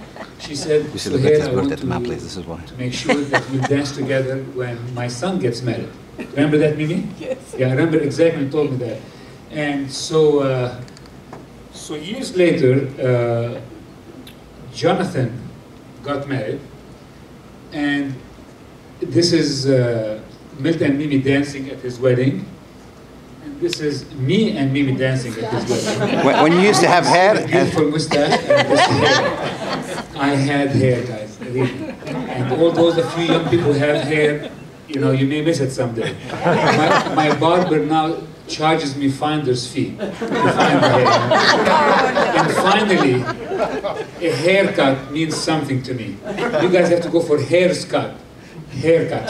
she said, We celebrate his I birthday want at my place, this is why. to make sure that we dance together when my son gets married. Remember that, Mimi? Yes. Yeah, I remember exactly, told me that. And so, so years later, Jonathan got married, and this is Milton and Mimi dancing at his wedding. This is me and Mimi dancing at his wedding. When you used to have hair? Beautiful mustache and this hair. I had hair, guys, really. And although the few young people have hair, you know, you may miss it someday. My barber now charges me finder's fee to find the hair. And finally, a haircut means something to me. You guys have to go for haircut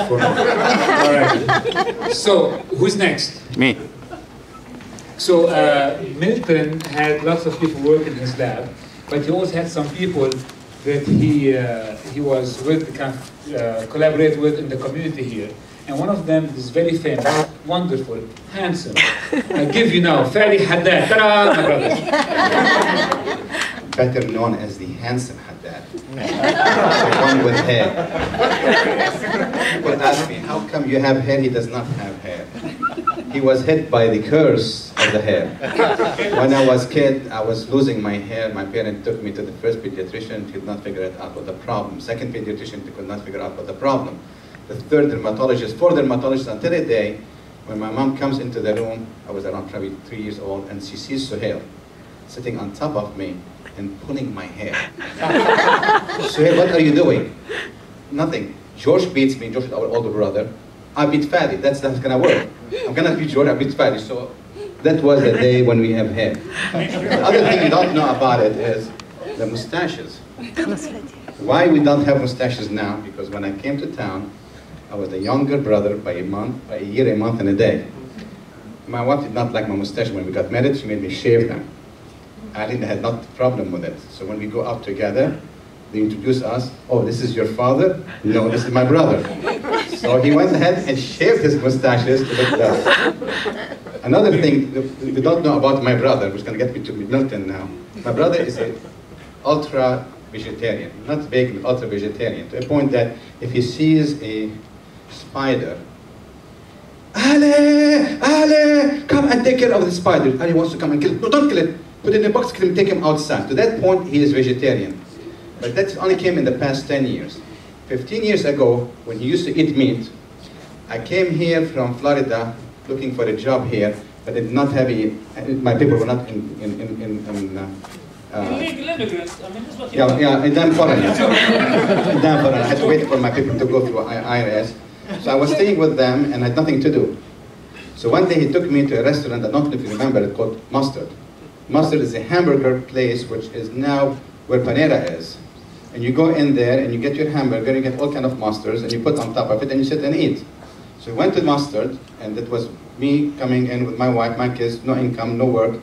for me. All right. So, who's next? Me. So Milton had lots of people work in his lab, but he also had some people that he was with, collaborated with in the community here. And one of them is very famous, wonderful, handsome. I give you now, Fadi Haddad. Ta-da, my brother. Better known as the handsome Haddad. The one with hair. People ask me, how come you have hair, he does not have hair? He was hit by the curse of of the hair. When I was a kid, I was losing my hair. My parents took me to the first pediatrician, could not figure it out what the problem. Second pediatrician, they could not figure out what the problem. The third dermatologist, fourth dermatologist, until a day when my mom comes into the room, I was around probably 3 years old, and she sees Suhail sitting on top of me and pulling my hair. Suhail, what are you doing? Nothing. George beats me. George is our older brother. I beat Fatty. That's gonna work. I'm gonna beat George. I beat Fatty. So that was the day when we have hair. The other thing you don't know about it is the mustaches. Why we don't have mustaches now? Because when I came to town, I was the younger brother by a year, a month, and a day. My wife did not like my mustache. When we got married, she made me shave them. I had not a problem with it. So when we go out together, they introduce us. Oh, this is your father? No, this is my brother. So he went ahead and shaved his mustaches to look better. Another thing you don't know about my brother, which is going to get me to Milton now. My brother is an ultra-vegetarian. Not vegan, but ultra-vegetarian. To a point that if he sees a spider, Ale, come and take care of the spider. Ali wants to come and kill it. No, don't kill it. Put it in a box, kill him, take him outside. To that point, he is vegetarian. But that only came in the past 10 years. 15 years ago, when he used to eat meat, I came here from Florida looking for a job here, but I did not have my people were not in illegal immigrants. I mean, that's what you in Danforana. In Danforana. I had to wait for my people to go through IRS. So I was staying with them and had nothing to do. So one day he took me to a restaurant, I don't know if you remember it, called Mustard. Mustard is a hamburger place which is now where Panera is. And you go in there and you get your hamburger, you get all kind of mustards, and you put on top of it and you sit and eat. So we went to Mustard, and that was me coming in with my wife, my kids, no income, no work.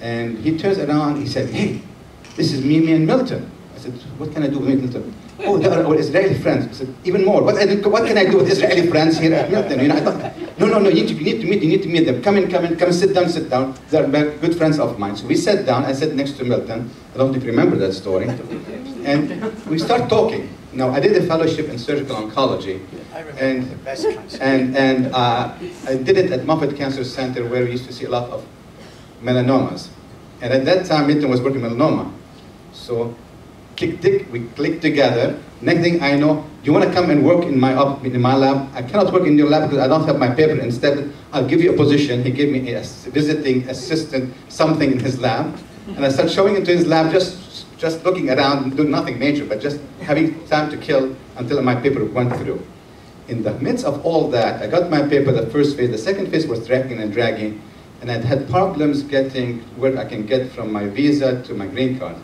And he turns around, he said, hey, this is Mimi and Milton. I said, what can I do with Milton? Oh, they are our Israeli friends. I said, even more. What can I do with Israeli friends here at Milton? You know, I thought, no, you need to meet them. Come in, sit down. They're good friends of mine. So we sat down, I sat next to Milton. I don't know if you remember that story. And we start talking. Now, I did a fellowship in surgical oncology. And I did it at Moffitt Cancer Center, where we used to see a lot of melanomas. And at that time, Milton was working melanoma. So we clicked together. Next thing I know, do you want to come and work in my lab? I cannot work in your lab because I don't have my paper. Instead, I'll give you a position. He gave me a visiting assistant, something in his lab. And I started showing into his lab, just looking around, doing nothing major, but just having time to kill until my paper went through. In the midst of all that, I got my paper, the first phase. The second phase was dragging, and I'd had problems getting where I can get from my visa to my green card.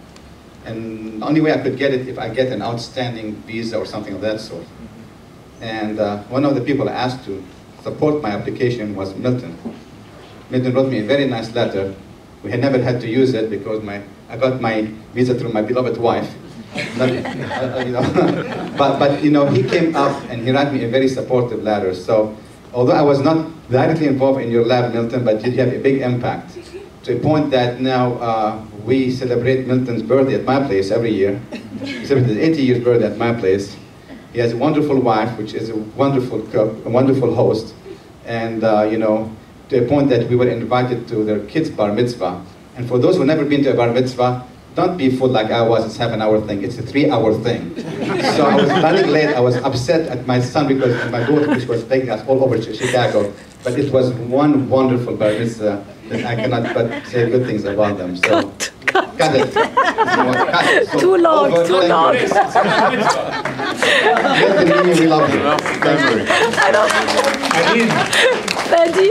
And the only way I could get it if I get an outstanding visa or something of that sort. And one of the people I asked to support my application was Milton. Milton wrote me a very nice letter. We had never had to use it because I got my visa through my beloved wife. Not, but he came up and he wrote me a very supportive letter. So although I was not directly involved in your lab, Milton, but you have a big impact. To a point that now we celebrate Milton's birthday at my place every year. We celebrate his 80 years birthday at my place. He has a wonderful wife, which is a wonderful cook, a wonderful host. And to a point that we were invited to their kids' bar mitzvah. And for those who have never been to a bar mitzvah, don't be fooled like I was. It's a half-an-hour thing. It's a 3-hour thing. So I was running late. I was upset at my son because my daughter, which was taking us all over Chicago. But it was one wonderful bar mitzvah that I cannot but say good things about them. So cut it. So, too long. We love you. I don't. Daddy,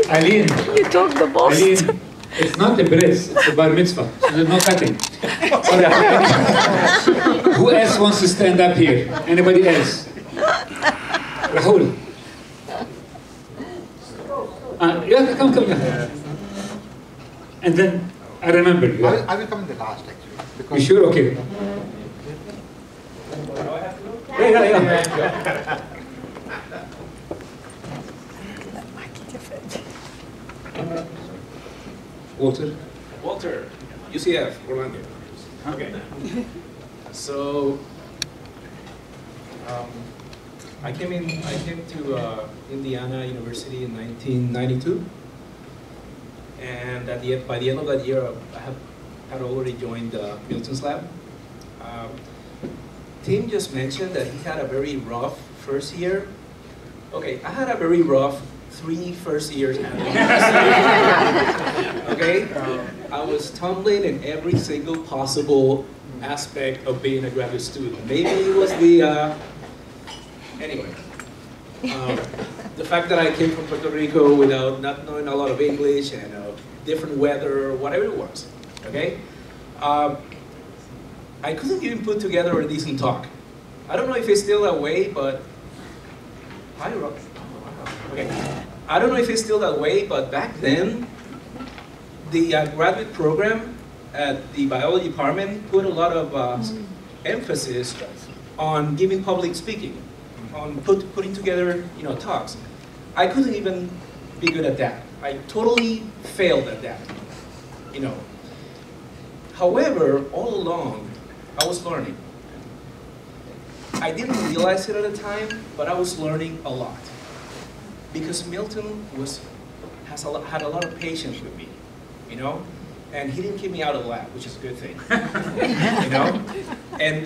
you talk the most. Eileen, it's not a bris, it's a bar mitzvah. So there's no cutting. Who else wants to stand up here? Anybody else? Rahul. Yeah, come. And then I remember you. I will come in the last actually. You sure? Okay. Yeah. Walter, UCF, Orlando. Okay. So, I came to Indiana University in 1992, And by the end of that year, I had already joined Milton's lab. Tim just mentioned that he had a very rough first year. Okay, I had a very rough 3 first years at the university. Okay, I was tumbling in every single possible aspect of being a graduate student. Maybe it was the, anyway. The fact that I came from Puerto Rico without not knowing a lot of English and different weather, whatever it was, okay? I couldn't even put together a decent talk. I don't know if it's still that way, but hi, Rob. Okay. I don't know if it's still that way, but back then, the graduate program at the biology department put a lot of emphasis on giving public speaking, on putting together, talks. I couldn't even be good at that. I totally failed at that, However, all along, I was learning. I didn't realize it at the time, but I was learning a lot. Because Milton had a lot of patience with me, and he didn't kick me out of the lab, which is a good thing, And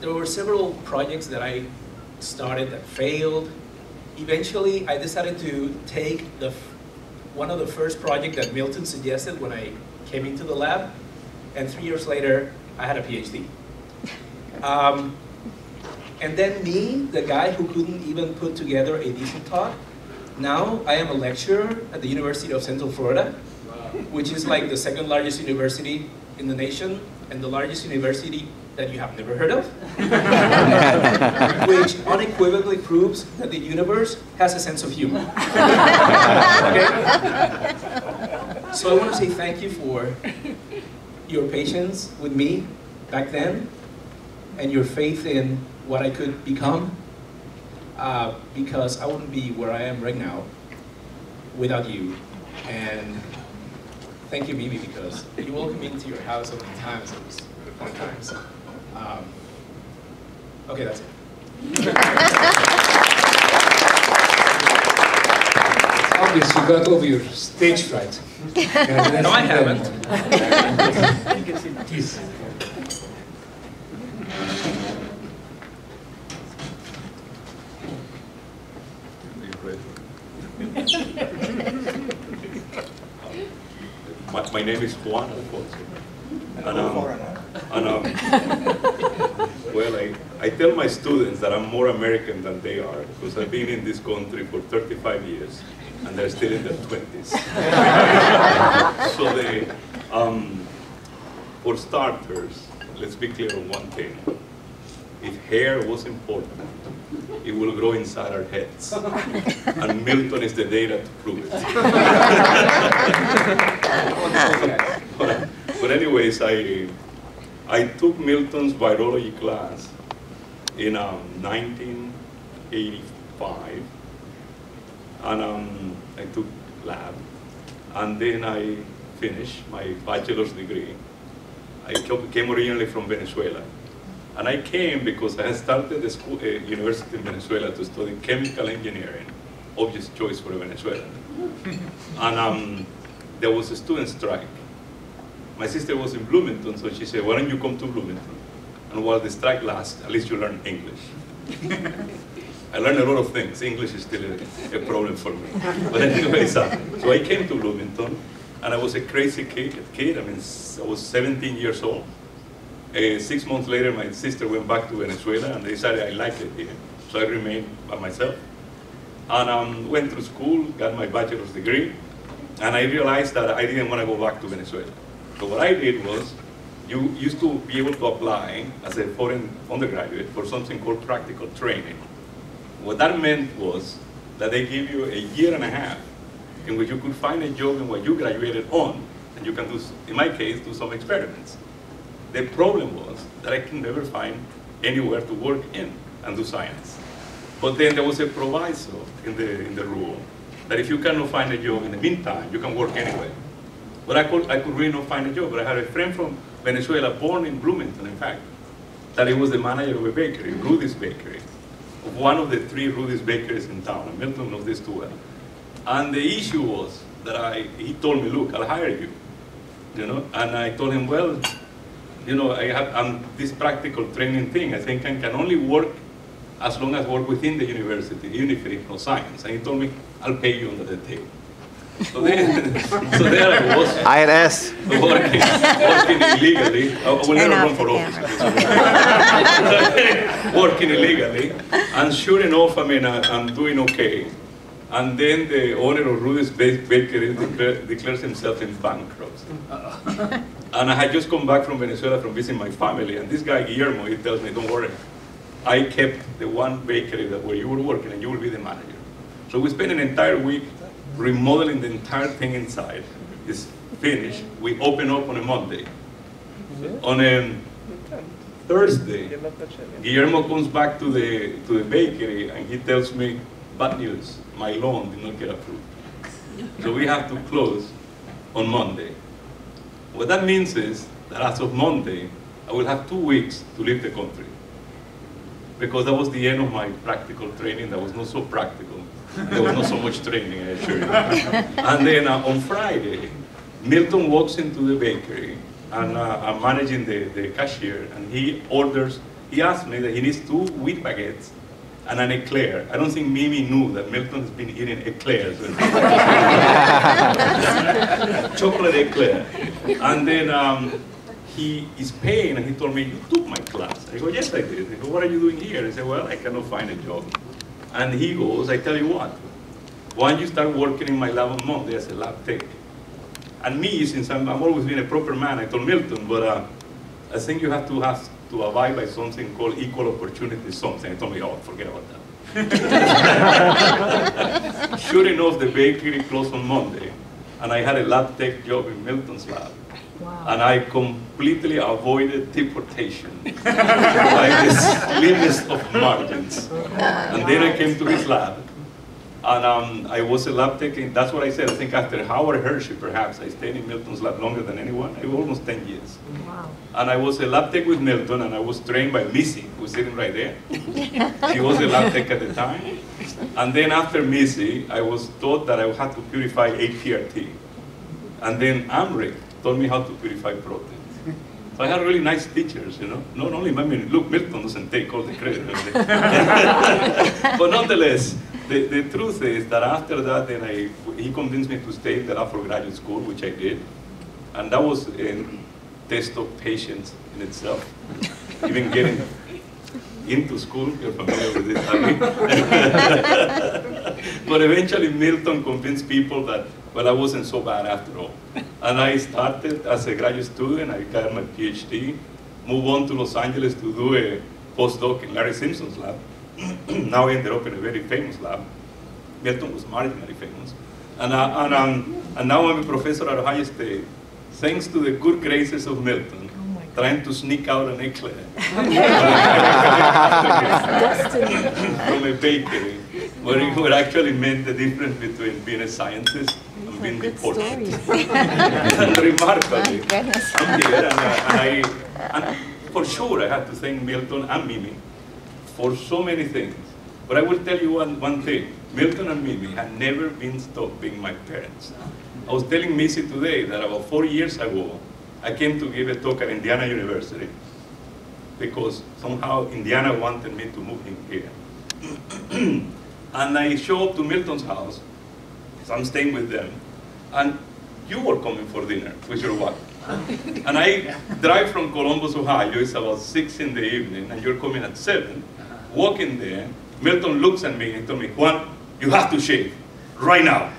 there were several projects that I started that failed. Eventually, I decided to take one of the first projects that Milton suggested when I came into the lab, and 3 years later, I had a PhD. And then me, the guy who couldn't even put together a decent talk, now I am a lecturer at the University of Central Florida, which is like the 2nd largest university in the nation, and the largest university that you have never heard of, which unequivocally proves that the universe has a sense of humor. Okay? So I want to say thank you for your patience with me back then, and your faith in what I could become, because I wouldn't be where I am right now without you. And thank you, Mimi, because you welcomed me into your house so many times. It was really fun times. Okay, that's it. It's obvious you got over your stage fright. No, I haven't. Please. My name is Juan Alfonso. Well, I tell my students that I'm more American than they are, because I've been in this country for 35 years, and they're still in their 20s. So for starters, let's be clear on one thing. If hair was important, it will grow inside our heads. And Milton is the data to prove it. But anyways, I took Milton's virology class in 1985, and I took lab, and then I finished my bachelor's degree. I came originally from Venezuela, and I came because I had started a school, university in Venezuela to study chemical engineering, obvious choice for a Venezuelan. And there was a student strike. My sister was in Bloomington, so she said, why don't you come to Bloomington? And while the strike lasts, at least you learn English. I learned a lot of things. English is still a problem for me. But anyway, so I came to Bloomington, and I was a crazy kid. I mean, I was 17 years old. 6 months later, my sister went back to Venezuela, and they decided I liked it here. So I remained by myself. And went through school, got my bachelor's degree, and I realized that I didn't want to go back to Venezuela. So what I did was, you used to be able to apply as a foreign undergraduate for something called practical training. What that meant was that they give you a year and a half in which you could find a job in what you graduated on, and you can do, in my case, do some experiments. The problem was that I could never find anywhere to work in and do science. But then there was a proviso in the rule that if you cannot find a job in the meantime, you can work anywhere. But I could really not find a job. But I had a friend from Venezuela, born in Bloomington, in fact, that he was the manager of a bakery, Rudy's Bakery, of one of the 3 Rudy's bakeries in town. And Milton knows this too well. And the issue was that he told me, look, I'll hire you, and I told him, well, I'm this practical training thing. I think I can only work as long as I work within the university, even if it is no science. And he told me, I'll pay you under the table. So there I was. INS. Working illegally. I will never run for office. Working illegally. And sure enough, I'm doing okay. And then the owner of Rudy's Bakery declares himself in bankruptcy. And I had just come back from Venezuela from visiting my family. And this guy, Guillermo, he tells me, don't worry. I kept the one bakery where you were working, and you will be the manager. So we spent an entire week remodeling the entire thing inside. It's finished. We open up on a Monday. On a Thursday, Guillermo comes back to the bakery, and he tells me, bad news, my loan did not get approved. So we have to close on Monday. What that means is that as of Monday, I will have 2 weeks to leave the country. Because that was the end of my practical training. That was not so practical. There was not so much training, I assure you. And then on Friday, Milton walks into the bakery, and I'm managing the cashier, and he asks me that he needs 2 wheat baguettes and an eclair. I don't think Mimi knew that Milton has been eating eclairs. Chocolate eclair. And then he is paying, and he told me, you took my class. I go, yes, I did. I go, what are you doing here? I said, well, I cannot find a job. And he goes, I tell you what, why don't you start working in my lab on Monday as a lab tech? And me, since I'm always been a proper man, I told Milton, but I think you have to abide by something called equal opportunity something. I told me, oh, forget about that. Sure enough, the bakery closed on Monday, and I had a lab tech job in Milton's lab. Wow. And I completely avoided deportation by the slimmest of margins. And then I came to his lab, and I was a lab tech, and that's what I said. I think after Howard Hershey, perhaps, I stayed in Milton's lab longer than anyone. I was almost 10 years. Wow. And I was a lab tech with Milton, and I was trained by Missy, who was sitting right there. She was a lab tech at the time. And then after Missy, I was taught that I had to purify APRT. And then Amric told me how to purify proteins. So I had really nice teachers, Not only, look, Milton doesn't take all the credit. But nonetheless, the truth is that after that, then he convinced me to stay in the lab for graduate school, which I did. And that was a test of patience in itself. Even getting into school, you're familiar with this, But eventually Milton convinced people that, well, I wasn't so bad after all. And I started as a graduate student. I got my PhD, moved on to Los Angeles to do a postdoc in Larry Simpson's lab. Now I ended up in a very famous lab. Milton was marginally famous. And now I'm a professor at Ohio State, thanks to the good graces of Milton, trying to sneak out an eclair from a bakery, where it would actually meant the difference between being a scientist and being deported. And remarkably, I'm here, and for sure I had to thank Milton and Mimi for so many things. But I will tell you one thing. Milton and Mimi had never been stopped being my parents. I was telling Missy today that about 4 years ago, I came to give a talk at Indiana University because somehow Indiana wanted me to move in here. And I show up to Milton's house, so I'm staying with them, and you were coming for dinner with your wife. And I drive from Columbus, Ohio, it's about 6 in the evening, and you're coming at 7, walking there, Milton looks at me and told me, Juan, you have to shave, right now.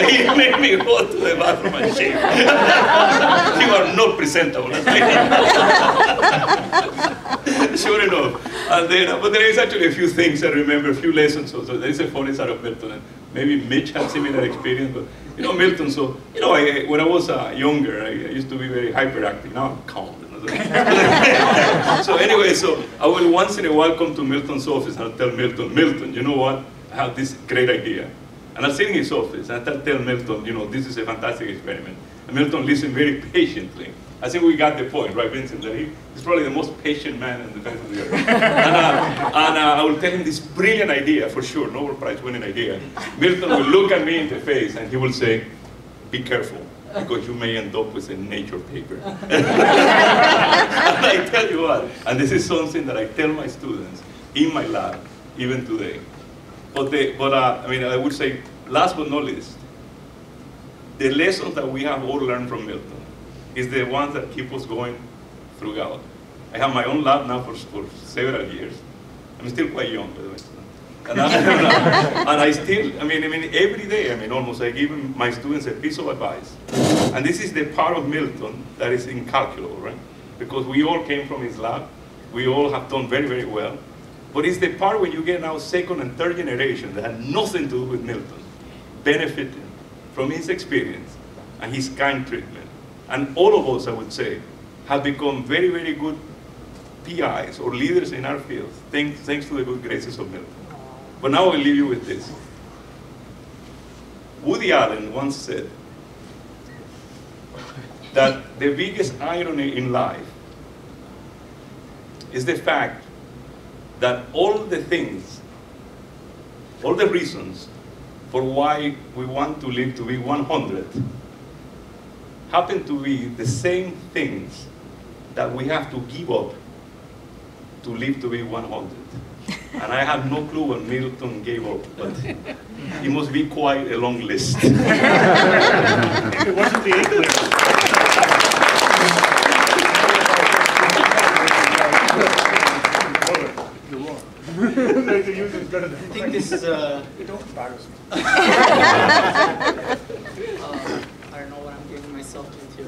He made me go to the bathroom and shave. You are not presentable. Sure enough. And then, but there is actually a few things I remember, a few lessons also. There is a funny side of Milton, and maybe Mitch had similar experience, but Milton, so, when I was younger, I used to be very hyperactive. Now I'm calm. So anyway, so I will once in a while come to Milton's office and I'll tell Milton, you know what? I have this great idea. And I'll sit in his office and I'll tell Milton, this is a fantastic experiment. And Milton listens very patiently. I think we got the point, right, Vincent? That he's probably the most patient man in the face of the earth. And I will tell him this brilliant idea, for sure, Nobel Prize winning idea. Milton will look at me in the face and he will say, be careful, because you may end up with a Nature paper. And I tell you what, and this is something that I tell my students in my lab, even today. I mean, I would say, last but not least, the lessons that we have all learned from Milton is the ones that keep us going throughout. I have my own lab now for several years. I'm still quite young, by the way. And I still, I mean, every day, almost, I give my students a piece of advice. And this is the part of Milton that is incalculable, right? Because we all came from his lab. We all have done very, very well. But it's the part where you get now second and third generation that had nothing to do with Milton, benefiting from his experience and his kind treatment. And all of us, I would say, have become very, very good PIs or leaders in our field, thanks to the good graces of Milton. But now I'll leave you with this. Woody Allen once said that the biggest irony in life is the fact that all the things, all the reasons for why we want to live to be 100 happen to be the same things that we have to give up to live to be 100. And I have no clue what Milton gave up, but it must be quite a long list. It wasn't the English. You're wrong. I think this is a... Don't embarrass me. I don't know what I'm getting myself into.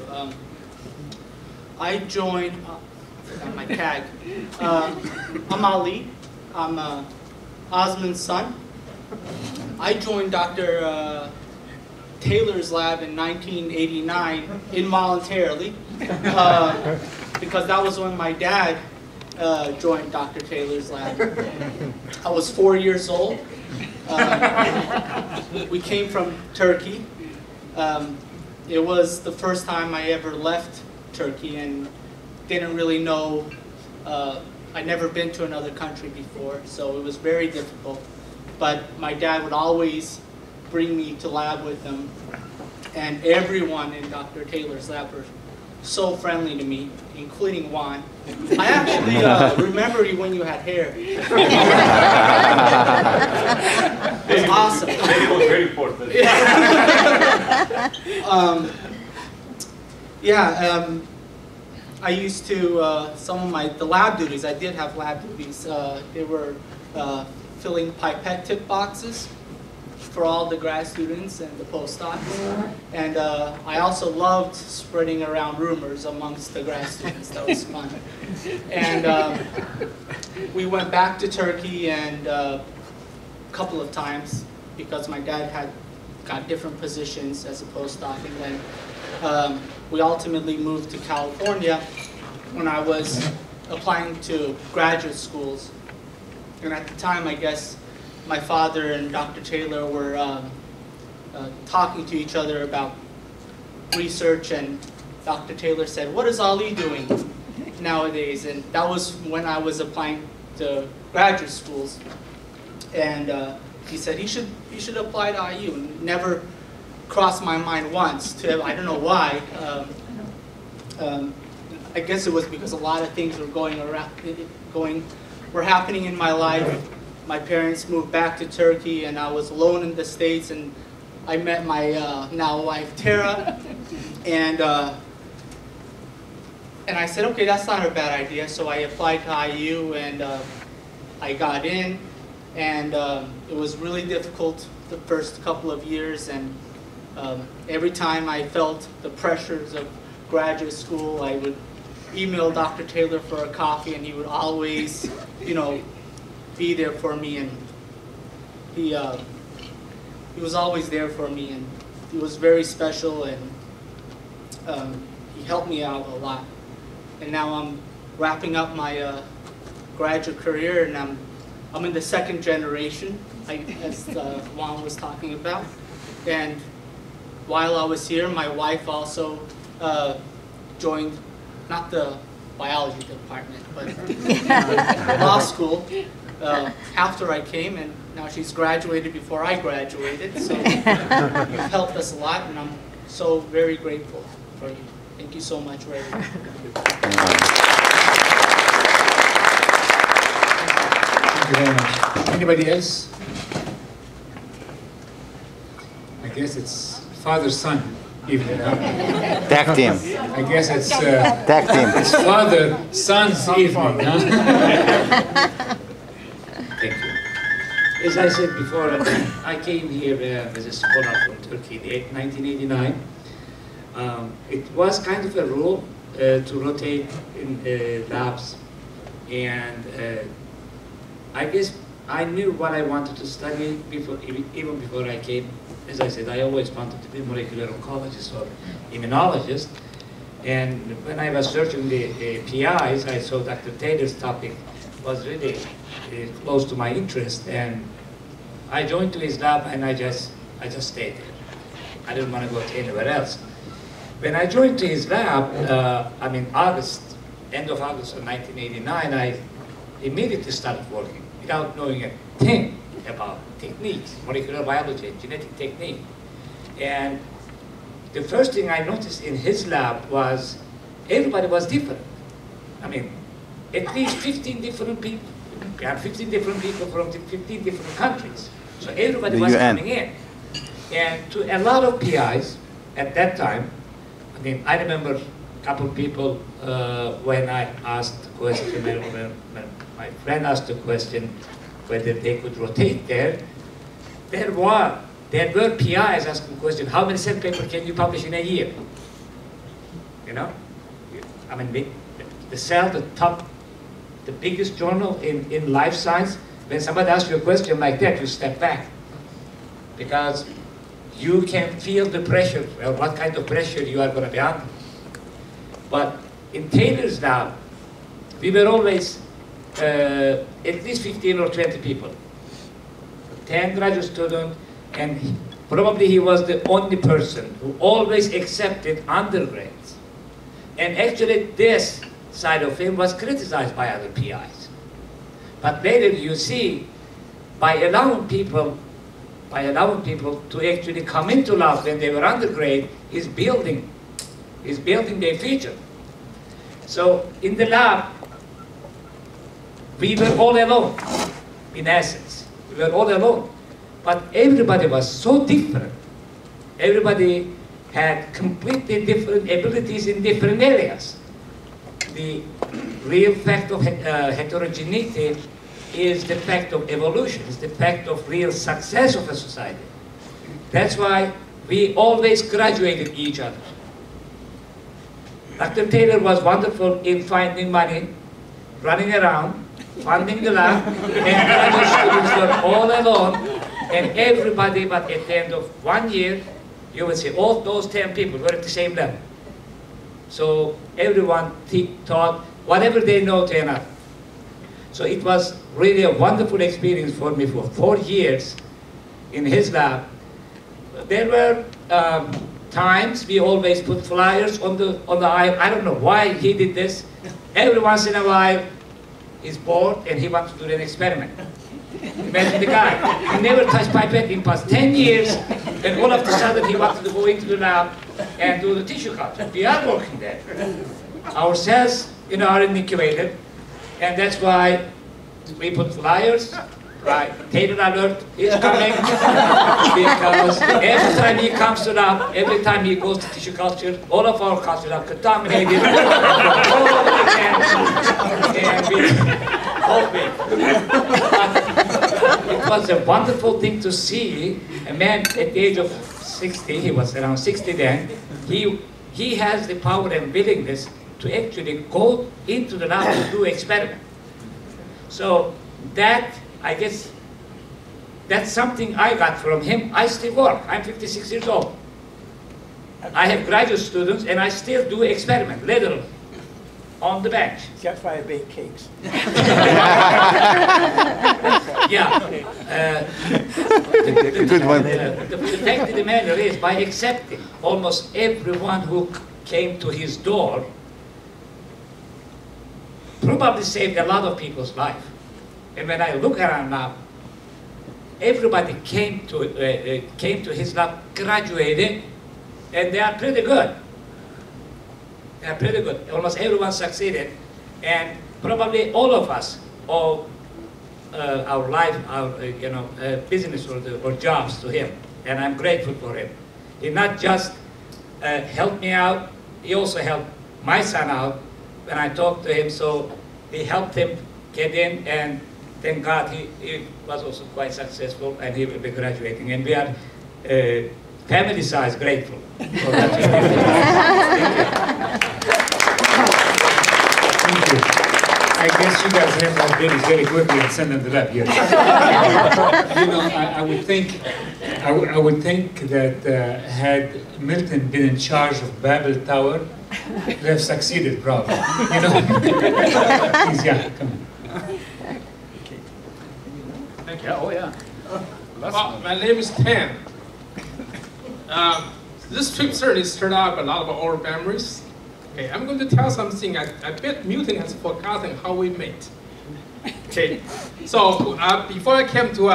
I joined, I forgot my tag. I'm Ali. I'm Osman's son. I joined Dr. Taylor's lab in 1989 involuntarily because that was when my dad joined Dr. Taylor's lab. I was 4 years old. We came from Turkey. It was the first time I ever left Turkey and didn't really know, I'd never been to another country before, so it was very difficult. But my dad would always bring me to lab with him, and everyone in Dr. Taylor's lab were so friendly to me, including Juan. I actually remember you when you had hair. It was awesome. It was very important. I used to, some of the lab duties, I did have lab duties. They were filling pipette tip boxes for all the grad students and the postdocs. And I also loved spreading around rumors amongst the grad students. That was fun. And we went back to Turkey and a couple of times because my dad had got different positions as a postdoc. And then we ultimately moved to California when I was applying to graduate schools. And at the time, I guess, my father and Dr. Taylor were talking to each other about research, and Dr. Taylor said, "What is Ali doing nowadays?" And that was when I was applying to graduate schools. And he said, you should apply to IU. And never crossed my mind once. I don't know why. I guess it was because a lot of things were happening in my life. My parents moved back to Turkey, and I was alone in the States, and I met my now wife, Tara, and I said, okay, that's not a bad idea, so I applied to IU, and I got in, and it was really difficult the first couple of years, and every time I felt the pressures of graduate school, I would email Dr. Taylor for a coffee, and he would always, be there for me, and he was always there for me, and he was very special, and he helped me out a lot. And now I'm wrapping up my graduate career, and I'm in the second generation, as Juan was talking about. And while I was here, my wife also joined, not the biology department, but law school after I came, and now she's graduated before I graduated. So you've helped us a lot, and I'm so very grateful for you. Thank you so much, Ray. Thank you very much. Anybody else? I guess it's father-son evening. Tag team. I guess it's Tag team. It's father-son's evening. Huh? Thank you. As I said before, I came here as a scholar from Turkey in 1989. It was kind of a rule to rotate in labs, and I guess I knew what I wanted to study even before I came. As I said, I always wanted to be a molecular oncologist or immunologist. And when I was searching the PIs, I saw Dr. Taylor's topic was really close to my interest. And I joined to his lab, and I just stayed there. I didn't want to go to anywhere else. When I joined to his lab, end of August of 1989, I immediately started working without knowing a thing about techniques, molecular biology, genetic technique. And the first thing I noticed in his lab was everybody was different. I mean, at least 15 different people. We had 15 different people from 15 different countries. So everybody was coming in. And to a lot of PIs at that time, I mean, I remember a couple of people when I asked the question, when my friend asked the question whether they could rotate there were PIs asking the question, how many cell papers can you publish in a year? You know? I mean, the Cell, the biggest journal in life science, when somebody asks you a question like that, you step back. Because you can feel the pressure, well, what kind of pressure you are going to be under. But in Taylor's lab, we were always at least 15 or 20 people. 10 graduate students, and probably he was the only person who always accepted undergrads. And actually this side of him was criticized by other PIs. But later you see, by allowing people to actually come into lab when they were undergrad, is building their future. So in the lab, we were all alone, in essence. We were all alone. But everybody was so different. Everybody had completely different abilities in different areas. The real fact of heterogeneity is the fact of evolution, is the fact of real success of a society. That's why we always graduated each other. Dr. Taylor was wonderful in finding money, running around, funding the lab, and graduate students were all alone, and everybody, but at the end of 1 year, you would say all those 10 people were at the same level. So everyone taught whatever they know to another. So it was really a wonderful experience for me for 4 years in his lab. There were times we always put flyers on the aisle. I don't know why he did this. Every once in a while, he's bored and he wants to do an experiment. Imagine the guy. He never touched pipette in past 10 years, and all of a sudden he wanted to go into the lab and do the tissue culture. We are working there. Our cells, are incubated, and that's why we put flyers. Right, Taylor alert, he's coming. Because every time he comes to lab, every time he goes to tissue culture, all of our cultures are contaminated. All over again. And we hoping. It was a wonderful thing to see a man at the age of 60, he was around 60 then, he has the power and willingness to actually go into the lab and do experiment. So that, I guess, that's something I got from him. I still work. I'm 56 years old. I have graduate students, and I still do experiment, literally, on the bench. That's why I bake cakes. Yeah. The fact of the matter is, by accepting almost everyone who came to his door, probably saved a lot of people's life. And when I look around now, everybody came to his lab, graduated, and they are pretty good. They are pretty good. Almost everyone succeeded, and probably all of us owe our life, our business or jobs to him, and I'm grateful for him. He not just helped me out, he also helped my son out when I talked to him. So he helped him get in, and thank God he was also quite successful, and he will be graduating. And we are family size grateful for that. Thank you. I guess you guys have our babies very quickly and send them to lab. Yes. I would think that had Milton been in charge of Babel Tower, he'd have succeeded probably. Please, yeah, come on. Thank you. Oh, yeah. Well, my name is Tan. This trip certainly stirred up a lot of old memories. Okay, I'm going to tell something. I bet Milton has forgotten how we met. Okay, so before I came to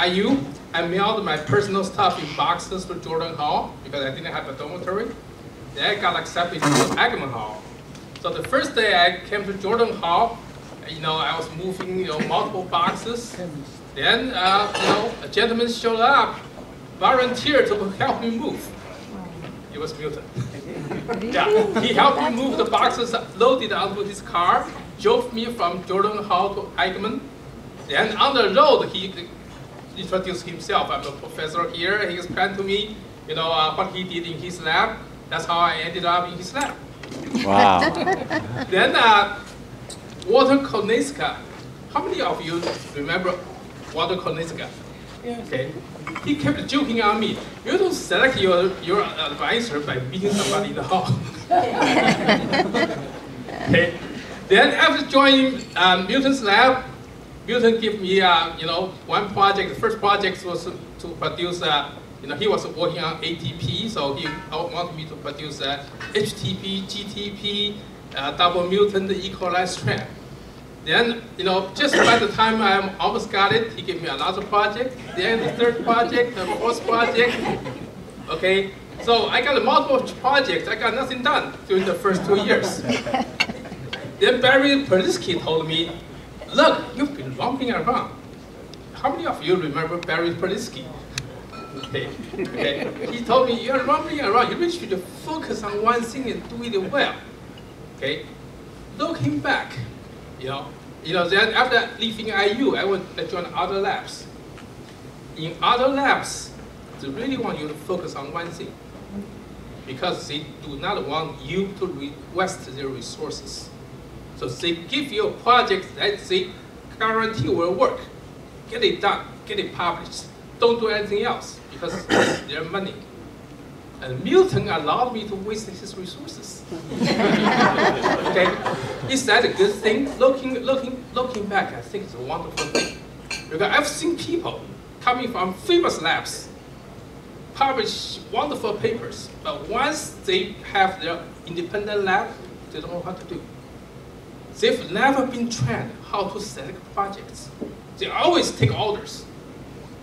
IU, I mailed my personal stuff in boxes to Jordan Hall because I didn't have a dormitory. Then I got accepted to Eggerman Hall. So the first day I came to Jordan Hall, I was moving, multiple boxes. Then, a gentleman showed up, volunteered to help me move. It was Milton. Yeah, he helped me move the boxes loaded onto his car, drove me from Jordan Hall to Eichmann. Then on the road, he introduced himself. I'm a professor here. He explained to me, what he did in his lab. That's how I ended up in his lab. Wow. Then Walter Konietzka. How many of you remember Walter Konietzka? Yeah. Okay. He kept joking on me. You don't select your advisor by meeting somebody in the hall. Okay. Then after joining Milton's lab, Milton gave me one project. The first project was to produce he was working on ATP, so he wanted me to produce HTP, GTP, double mutant E. coli strand. Then, just by the time I almost got it, he gave me another project. Then the third project, the fourth project. Okay, so I got multiple projects. I got nothing done during the first 2 years. Then Barry Perlisky told me, look, you've been romping around. How many of you remember Barry Perlisky? Okay. He told me, you're romping around. You really should focus on one thing and do it well. Okay. Looking back, then after leaving IU, I went to join other labs. In other labs, they really want you to focus on one thing because they do not want you to waste their resources. So they give you a project that they guarantee will work. Get it done, get it published. Don't do anything else because it's their money. And Milton allowed me to waste his resources. Okay, is that a good thing? Looking back, I think it's a wonderful thing. Because I've seen people coming from famous labs publish wonderful papers, but once they have their independent lab, they don't know what to do. They've never been trained how to select projects. They always take orders,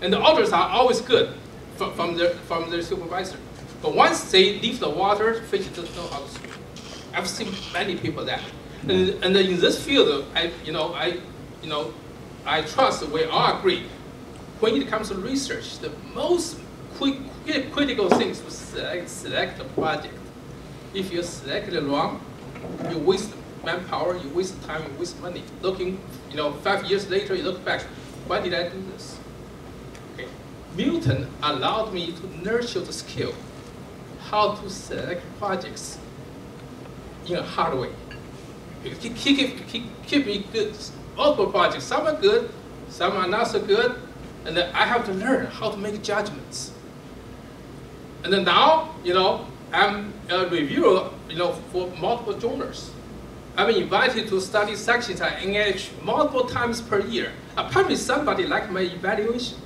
and the orders are always good from their supervisor. But once they leave the water, fish doesn't know how to swim. I've seen many people that. And in this field, I trust we all agree. When it comes to research, the most critical thing is to select a project. If you select it wrong, you waste manpower, you waste time, you waste money. 5 years later, you look back, why did I do this? Okay. Milton allowed me to nurture the skill how to select projects in a hard way. He keep me good, multiple projects. Some are good, some are not so good, and then I have to learn how to make judgments. And then now, I'm a reviewer, for multiple journals. I'm invited to study sections at NIH multiple times per year. Apparently, somebody liked my evaluation.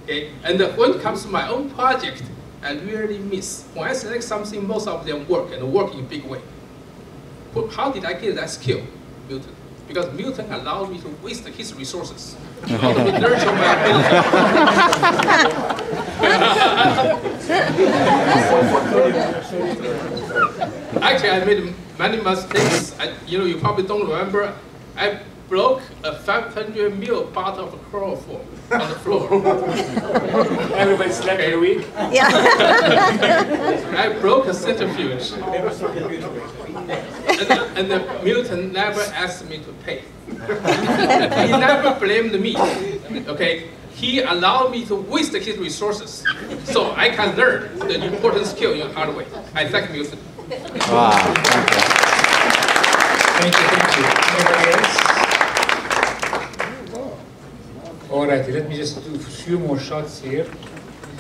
Okay, and when it comes to my own project, I really miss. When I select something, most of them work, and work in a big way. how did I get that skill, Milton? Because Milton allowed me to waste his resources. To nurture my ability. Actually, I made many mistakes. You probably don't remember. I broke a 500 ml bottle of chloroform on the floor. Everybody slept in a week? Yeah. I broke a centrifuge. And Milton never asked me to pay. He never blamed me. Okay? He allowed me to waste his resources so I can learn the important skill in hard way. I thank Milton. Wow. Thank you. Anybody else? All right, let me just do a few more shots here.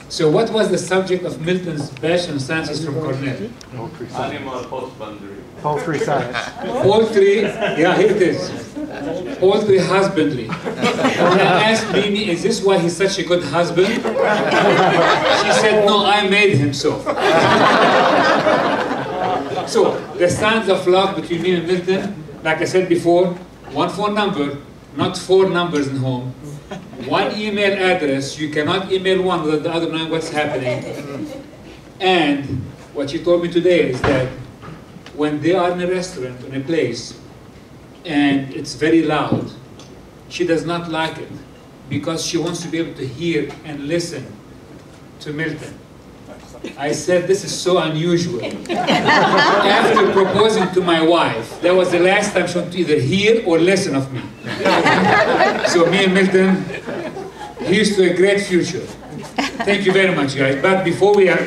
So what was the subject of Milton's Bachelor of Sciences from Cornell? Animal husbandry. Poultry science. Poultry, yeah, here it is. Poultry husbandry. When I asked Mimi, is this why he's such a good husband? She said, no, I made him so. So, the signs of love between me and Milton, like I said before, one phone number, not 4 numbers in home. One email address, you cannot email one without the other knowing what's happening. And what she told me today is that when they are in a restaurant, in a place, and it's very loud, she does not like it because she wants to be able to hear and listen to Milton. I said, this is so unusual. After proposing to my wife, that was the last time she wanted to either hear or listen of me. So me and Milton, here's to a great future. Thank you very much, guys. But before we have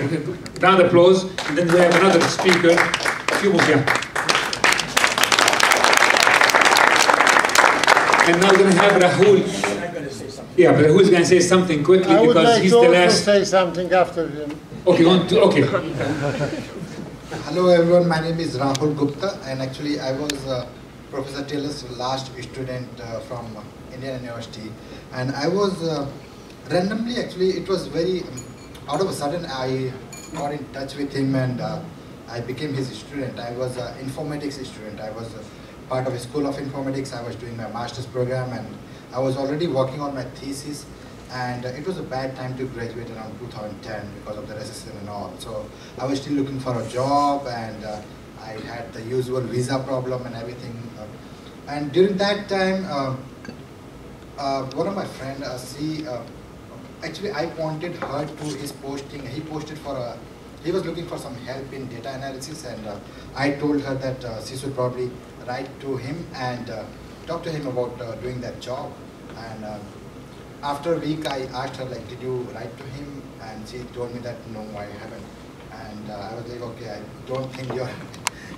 round of applause, and then we have another speaker, a few more, yeah. And now we're going to have Rahul. Yeah, but Rahul's going to say something quickly because he's the last. I would like to say something after him. Okay, okay. Hello everyone, my name is Rahul Gupta, and actually I was Professor Taylor's last student from Indian University, and I was randomly, actually it was very, out of a sudden I got in touch with him and I became his student. I was an informatics student. I was part of a school of informatics. I was doing my master's program and I was already working on my thesis. And it was a bad time to graduate around 2010 because of the recession and all. So I was still looking for a job, and I had the usual visa problem and everything. And during that time, one of my friends, actually I wanted her to his posting. He posted for he was looking for some help in data analysis, and I told her that she should probably write to him and talk to him about doing that job. And after a week, I asked her, like, did you write to him? And she told me that, no, I haven't. And I was like, okay, I don't think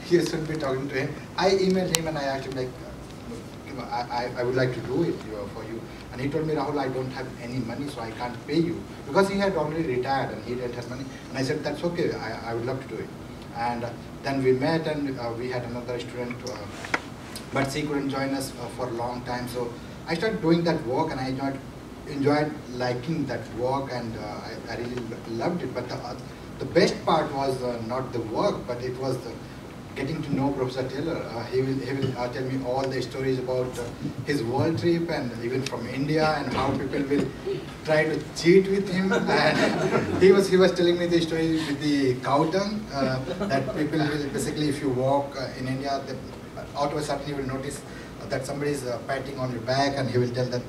you should be talking to him. I emailed him and I asked him, like, I would like to do it for you. And he told me, Rahul, I don't have any money, so I can't pay you. Because he had already retired and he didn't have money. And I said, that's okay, I would love to do it. And then we met and we had another student, but she couldn't join us for a long time. So I started doing that work and I enjoyed liking that work, and I really loved it. But the best part was not the work, but it was getting to know Professor Taylor. He will tell me all the stories about his world trip and even from India, and how people will try to cheat with him. And he was telling me the story with the cow dung, that people will basically, if you walk in India, out of a sudden you will notice that somebody is patting on your back, and he will tell that,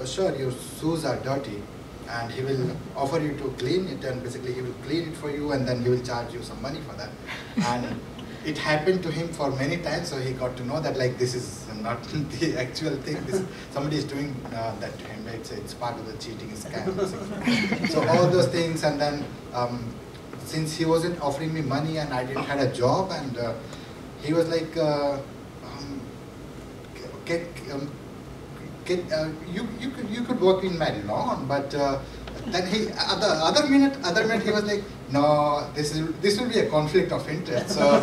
sure, your shoes are dirty, and he will offer you to clean it, and basically he will clean it for you, and then he will charge you some money for that. And it happened to him for many times, so he got to know that, like, this is not the actual thing. Somebody is doing that to him. It's part of the cheating scam. Basically. So all those things, and then since he wasn't offering me money and I didn't have a job, and he was like, you could work in my lawn, but then he other minute he was like, no, this will be a conflict of interest. So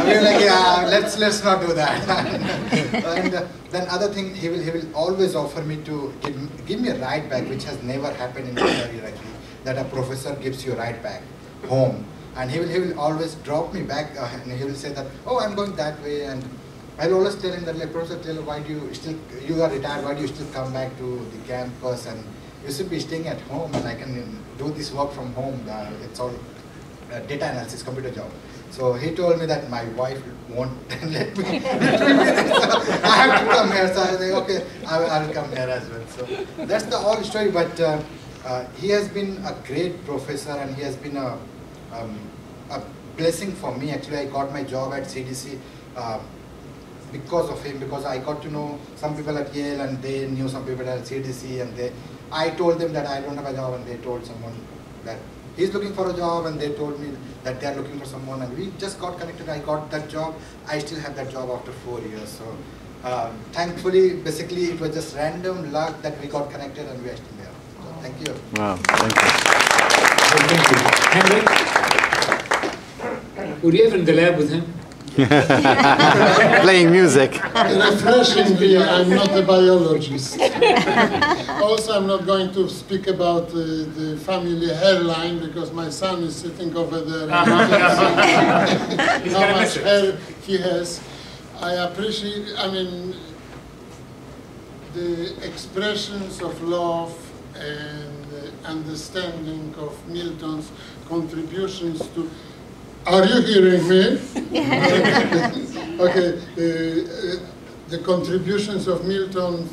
we were like, yeah, let's not do that. And then other thing, he will always offer me to give me a ride back, which has never happened in my career actually, that a professor gives you a ride back home. and he will always drop me back, and he will say that, oh, I'm going that way, and I'll always tell him that, like, Professor Taylor, why do you are retired, why do you still come back to the campus, and you should be staying at home, and I can do this work from home. It's all data analysis, computer job. So he told me that my wife won't let me. I have to come here. So I was like, okay, I'll come here as well. So that's the whole story. But he has been a great professor, and he has been a blessing for me. Actually, I got my job at CDC because of him, because I got to know some people at Yale, and they knew some people at CDC, and I told them that I don't have a job, and they told someone that he's looking for a job, and they told me that they are looking for someone, and we just got connected. I got that job. I still have that job after 4 years. So thankfully, basically, it was just random luck that we got connected, and we are still there. So thank you. Wow, thank you. Henrik, were you ever in the lab with him? Playing music. Refreshingly, I'm not a biologist. Also, I'm not going to speak about the family hairline, because my son is sitting over there and how much hair he has. I appreciate, the expressions of love and understanding of Milton's contributions to. Are you hearing me? Okay. The contributions of Milton's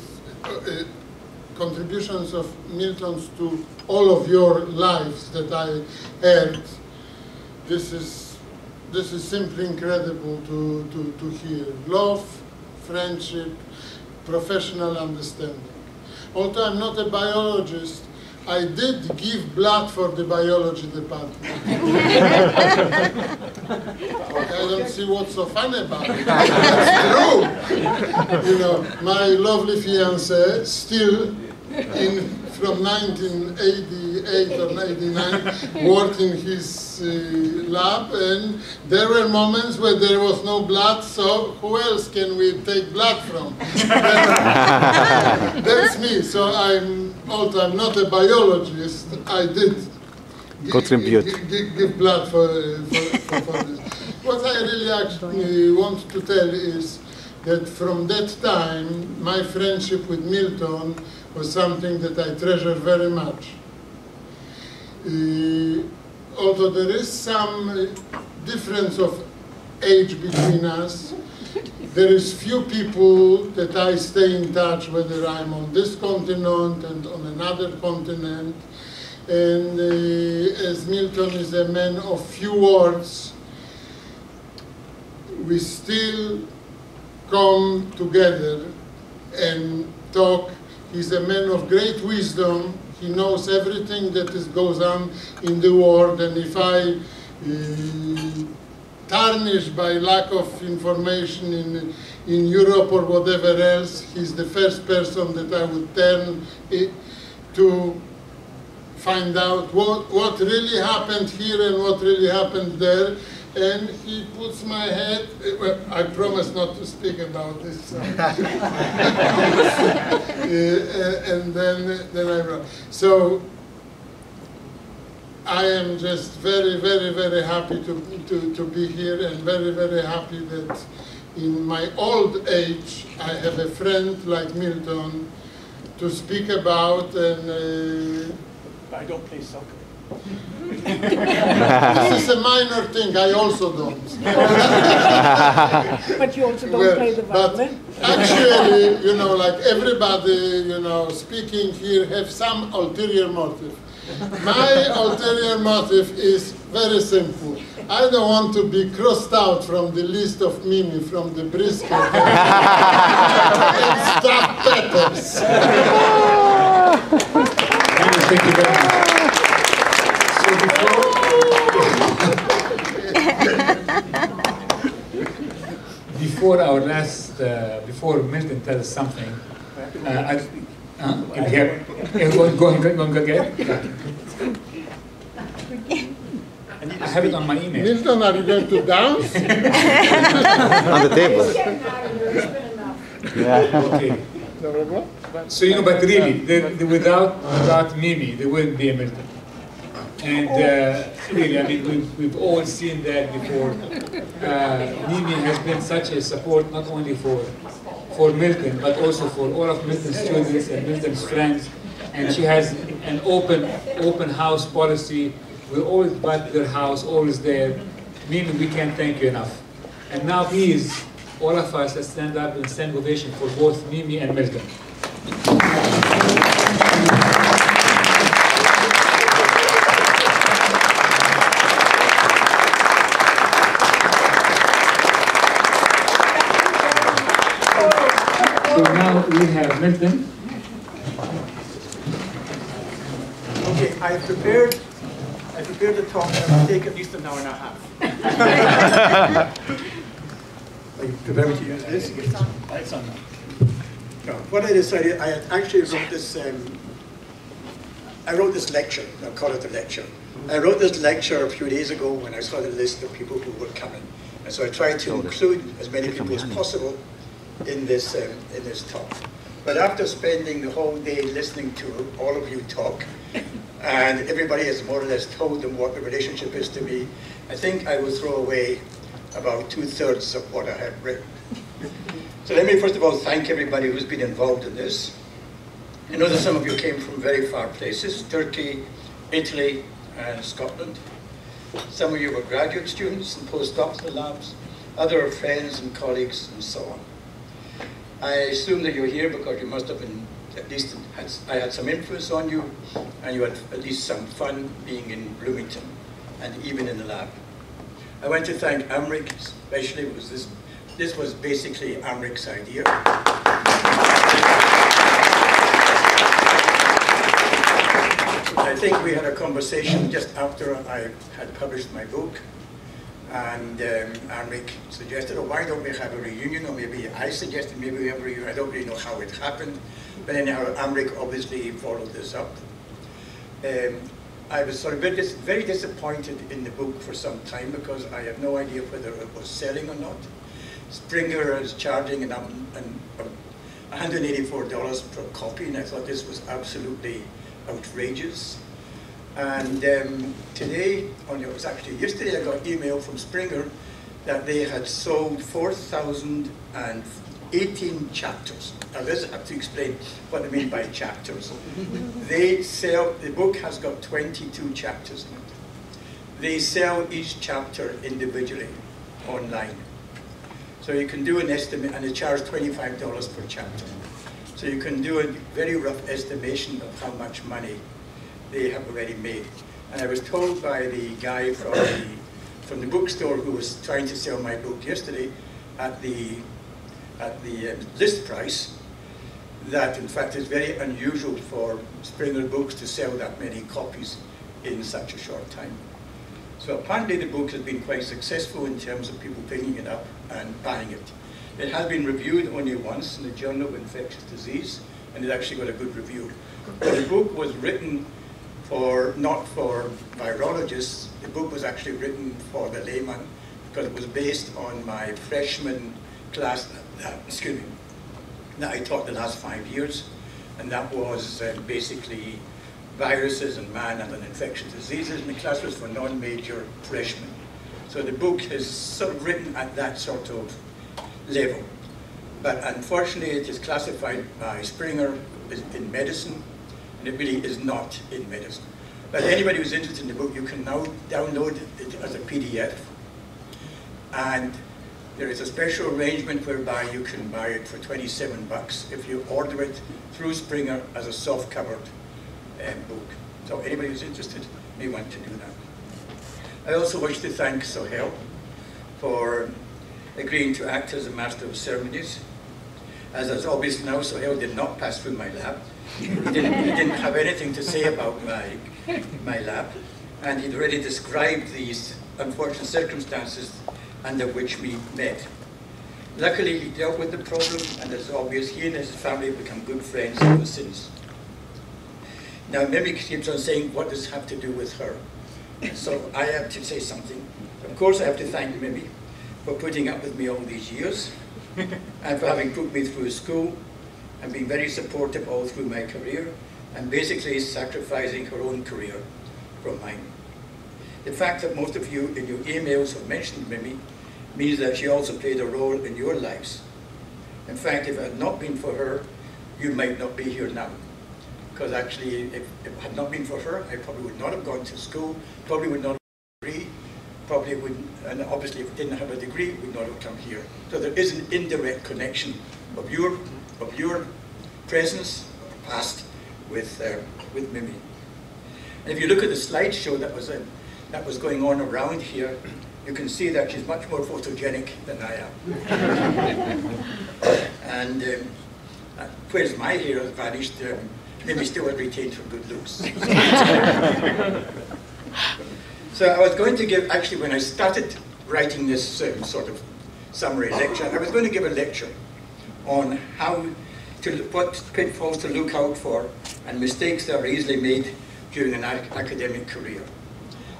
to all of your lives that I heard. This is simply incredible to hear. Love, friendship, professional understanding. Although I'm not a biologist, I did give blood for the biology department. I don't see what's so funny about it. That's true. You know, my lovely fiancé still from 1988 or 99 worked in his lab, and there were moments where there was no blood, so who else can we take blood from? That's me. So although I'm not a biologist, I did contribute. Give blood for this. What I really actually want to tell is that from that time, my friendship with Milton was something that I treasure very much. Although there is some difference of age between us, there is few people that I stay in touch, whether I'm on this continent and on another continent. And as Milton is a man of few words, we still come together and talk. He's a man of great wisdom. He knows everything that goes on in the world, and if I tarnished by lack of information in Europe or whatever else, he's the first person that I would turn to find out what really happened here and what really happened there. And he puts my head, well, I promise not to speak about this. And then I wrote. So I am just very, very, very happy to be here, and very, very happy that in my old age I have a friend like Milton to speak about. And I don't play soccer. This is a minor thing, I also don't. But you also don't play the violin? Actually, you know, like everybody, you know, speaking here have some ulterior motive. My ulterior motive is very simple. I don't want to be crossed out from the list of Mimi from the brisket and stuffed peppers. Thank you very much. Before Milton tells something, go ahead. I have it on my email. Milton, are you going to dance? On the table. Yeah. Okay. So, you know, but really, without Mimi, there wouldn't be a Milton. And really, I mean, we've all seen that before. Mimi has been such a support not only for Milton, but also for all of Milton's students and Milton's friends. And she has an open house policy. We're always at their house, always there. Mimi, we can't thank you enough. And now please, all of us, let's stand up and stand ovation for both Mimi and Milton. So now we have Milton. Okay, I prepared the talk that will take at least an hour and a half. Are you prepared to use this? It's on. It's on now. No, what I decided, I actually wrote this, I wrote this lecture, I'll call it a lecture. I wrote this lecture a few days ago when I saw the list of people who were coming. And so I tried to include as many people as possible in this talk. But after spending the whole day listening to all of you talk, and everybody has more or less told them what the relationship is to me, I think I will throw away about 2/3 of what I have written. So let me first of all thank everybody who's been involved in this. I know that some of you came from very far places, Turkey, Italy, and Scotland. Some of you were graduate students and postdoctoral labs, other friends and colleagues, and so on. I assume that you're here because you must have been, at least I had some influence on you, and you had at least some fun being in Bloomington, and even in the lab. I want to thank Amrik, especially because this was basically Amrik's idea. I think we had a conversation just after I had published my book, and Amrik suggested, oh, why don't we have a reunion? Or maybe I suggested maybe we have a reunion. I don't really know how it happened. But anyhow, Amrik obviously followed this up. I was sort of very disappointed in the book for some time because I had no idea whether it was selling or not. Springer is charging $184 per copy, and I thought this was absolutely outrageous. And today, it was actually yesterday, I got email from Springer that they had sold 4,018 chapters. Now this, I have to explain what I mean by chapters. The book has got 22 chapters in it. They sell each chapter individually online. So you can do an estimate, and they charge $25 per chapter. So you can do a very rough estimation of how much money they have already made. And I was told by the guy from the bookstore who was trying to sell my book yesterday at the list price that in fact it's very unusual for Springer Books to sell that many copies in such a short time. So apparently the book has been quite successful in terms of people picking it up and buying it. It has been reviewed only once in the Journal of Infectious Disease, and it actually got a good review. But the book was written not for virologists. The book was actually written for the layman because it was based on my freshman class, that I taught the last 5 years, and that was basically viruses and man and infectious diseases, and the class was for non-major freshmen. So the book is sort of written at that sort of level. But unfortunately, it is classified by Springer in medicine, and it really is not in medicine. But anybody who's interested in the book, you can now download it as a PDF. And there is a special arrangement whereby you can buy it for $27 if you order it through Springer as a soft-covered book. So anybody who's interested may want to do that. I also wish to thank Sohail for agreeing to act as a Master of Ceremonies. As is obvious now, Sohail did not pass through my lab. He didn't have anything to say about my lab, and he'd already described these unfortunate circumstances under which we met. Luckily, he dealt with the problem, and as obvious, he and his family have become good friends ever since. Now, Mimi keeps on saying, what does this have to do with her? So I have to say something. Of course, I have to thank Mimi for putting up with me all these years, and for having put me through school, and being very supportive all through my career, and basically sacrificing her own career from mine. The fact that most of you in your emails have mentioned Mimi means that she also played a role in your lives. In fact, if it had not been for her, you might not be here now. Because actually, if it had not been for her, I probably would not have gone to school, probably would not have a degree, probably wouldn't, and obviously if I didn't have a degree, would not have come here. So there is an indirect connection of your presence, past, with Mimi. And if you look at the slideshow that was going on around here, you can see that she's much more photogenic than I am. And whereas my hair has vanished, Mimi still has retained her good looks. So I was going to give, actually when I started writing this sort of summary lecture, I was going to give a lecture on what pitfalls to look out for and mistakes that are easily made during an academic career.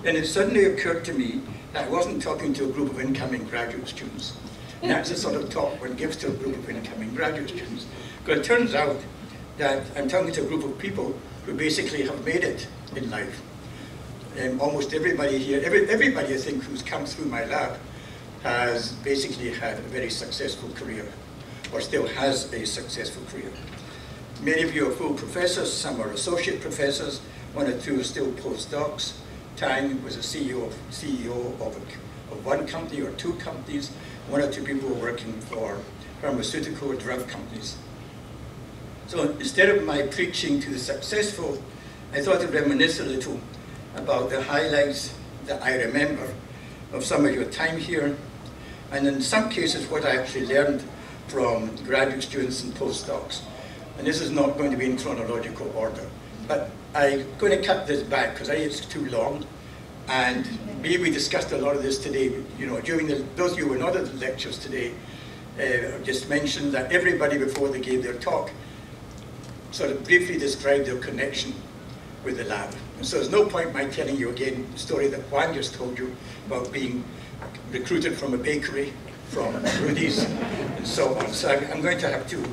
Then it suddenly occurred to me that I wasn't talking to a group of incoming graduate students. And that's the sort of talk one gives to a group of incoming graduate students. Because it turns out that I'm talking to a group of people who basically have made it in life. Almost everybody here, everybody I think who's come through my lab has basically had a very successful career, or still has a successful career. Many of you are full professors, some are associate professors, one or two are still postdocs. Tang was a CEO of one company or two companies. One or two people were working for pharmaceutical or drug companies. So instead of my preaching to the successful, I thought I'd reminisce a little about the highlights that I remember of some of your time here, and in some cases what I actually learned from graduate students and postdocs. And this is not going to be in chronological order, but I'm going to cut this back because it's too long. And we discussed a lot of this today. You know, during those of you who were not at the lectures today, just mentioned that everybody before they gave their talk sort of briefly described their connection with the lab. And so there's no point my telling you again the story that Juan just told you about being recruited from a bakery, from Rudy's, and so on. So I'm going to have to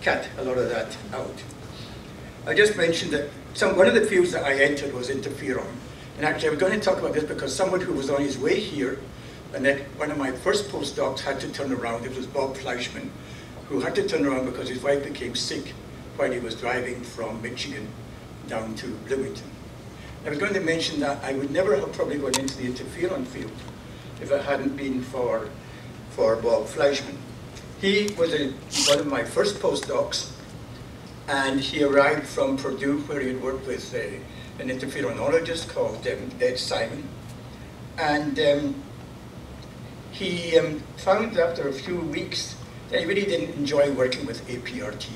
cut a lot of that out. I just mentioned that one of the fields that I entered was interferon. And actually I was going to talk about this because someone who was on his way here, and then one of my first postdocs had to turn around. It was Bob Fleischman, who had to turn around because his wife became sick while he was driving from Michigan down to Bloomington. I was going to mention that I would never have probably gone into the interferon field if it hadn't been for Bob Fleischman. He was one of my first postdocs, and he arrived from Purdue, where he had worked with an interferonologist called Ed Simon. And he found after a few weeks that he really didn't enjoy working with APRT.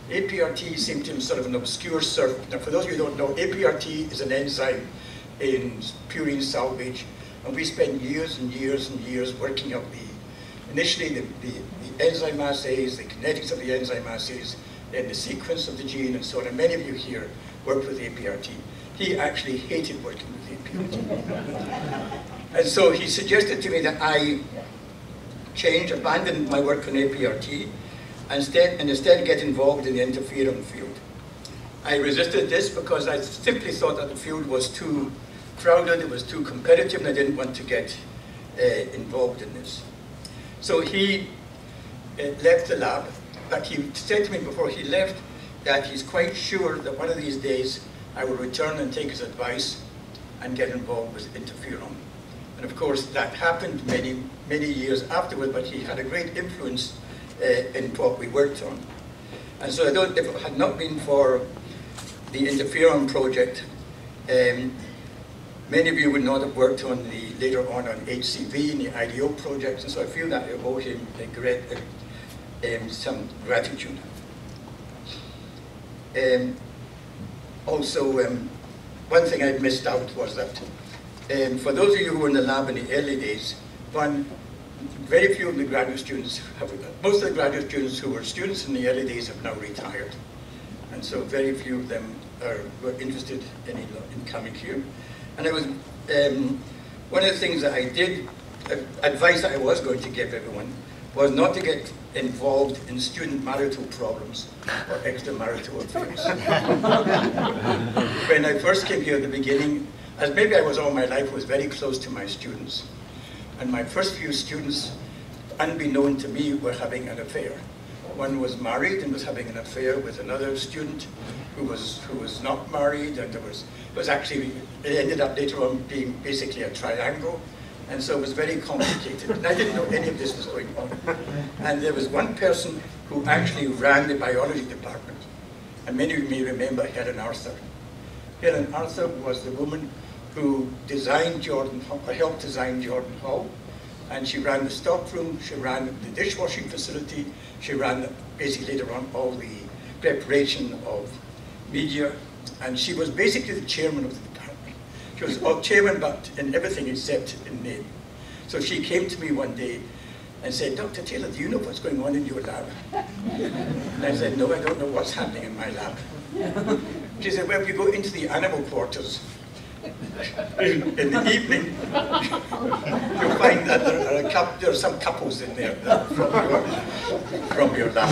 APRT seemed to him sort of an obscure surface. Now, for those of you who don't know, APRT is an enzyme in purine salvage, and we spent years and years and years working up initially the enzyme assays, the kinetics of the enzyme assays, then the sequence of the gene, and so on. And many of you here worked with APRT. He actually hated working with APRT. And so he suggested to me that I abandon my work on APRT, and instead get involved in the interferon field. I resisted this because I simply thought that the field was too crowded, it was too competitive, and I didn't want to get involved in this. So he left the lab, but he said to me before he left that he's quite sure that one of these days I will return and take his advice and get involved with interferon. And of course that happened many, many years afterwards, but he had a great influence in what we worked on. And so if it had not been for the interferon project, many of you would not have worked on later on HCV and the IDO projects, and so I feel that I owe him some gratitude. Also, one thing I missed out was that for those of you who were in the lab in the early days, very few of the graduate students most of the graduate students who were students in the early days have now retired. And so very few of them were interested in coming here. And it was one of the things that I did, advice that I was going to give everyone, was not to get involved in student marital problems or extramarital affairs. When I first came here at the beginning, as maybe I was all my life, was very close to my students. And my first few students, unbeknown to me, were having an affair. One was married and was having an affair with another student who was not married, and it ended up later on being basically a triangle. And so it was very complicated. And I didn't know any of this was going on. And there was one person who actually ran the biology department. And many of you may remember Helen Arthur. Helen Arthur was the woman who designed Jordan Hall, helped design Jordan Hall. And she ran the stockroom, she ran the dishwashing facility, she ran basically later on all the preparation of media. And she was basically the chairman of the department. She was chairman, but in everything except in name. So she came to me one day and said, "Dr. Taylor, do you know what's going on in your lab?" And I said, "No, I don't know what's happening in my lab." She said, "Well, if you go into the animal quarters in the evening, you'll find that there are some couples in there from your lab."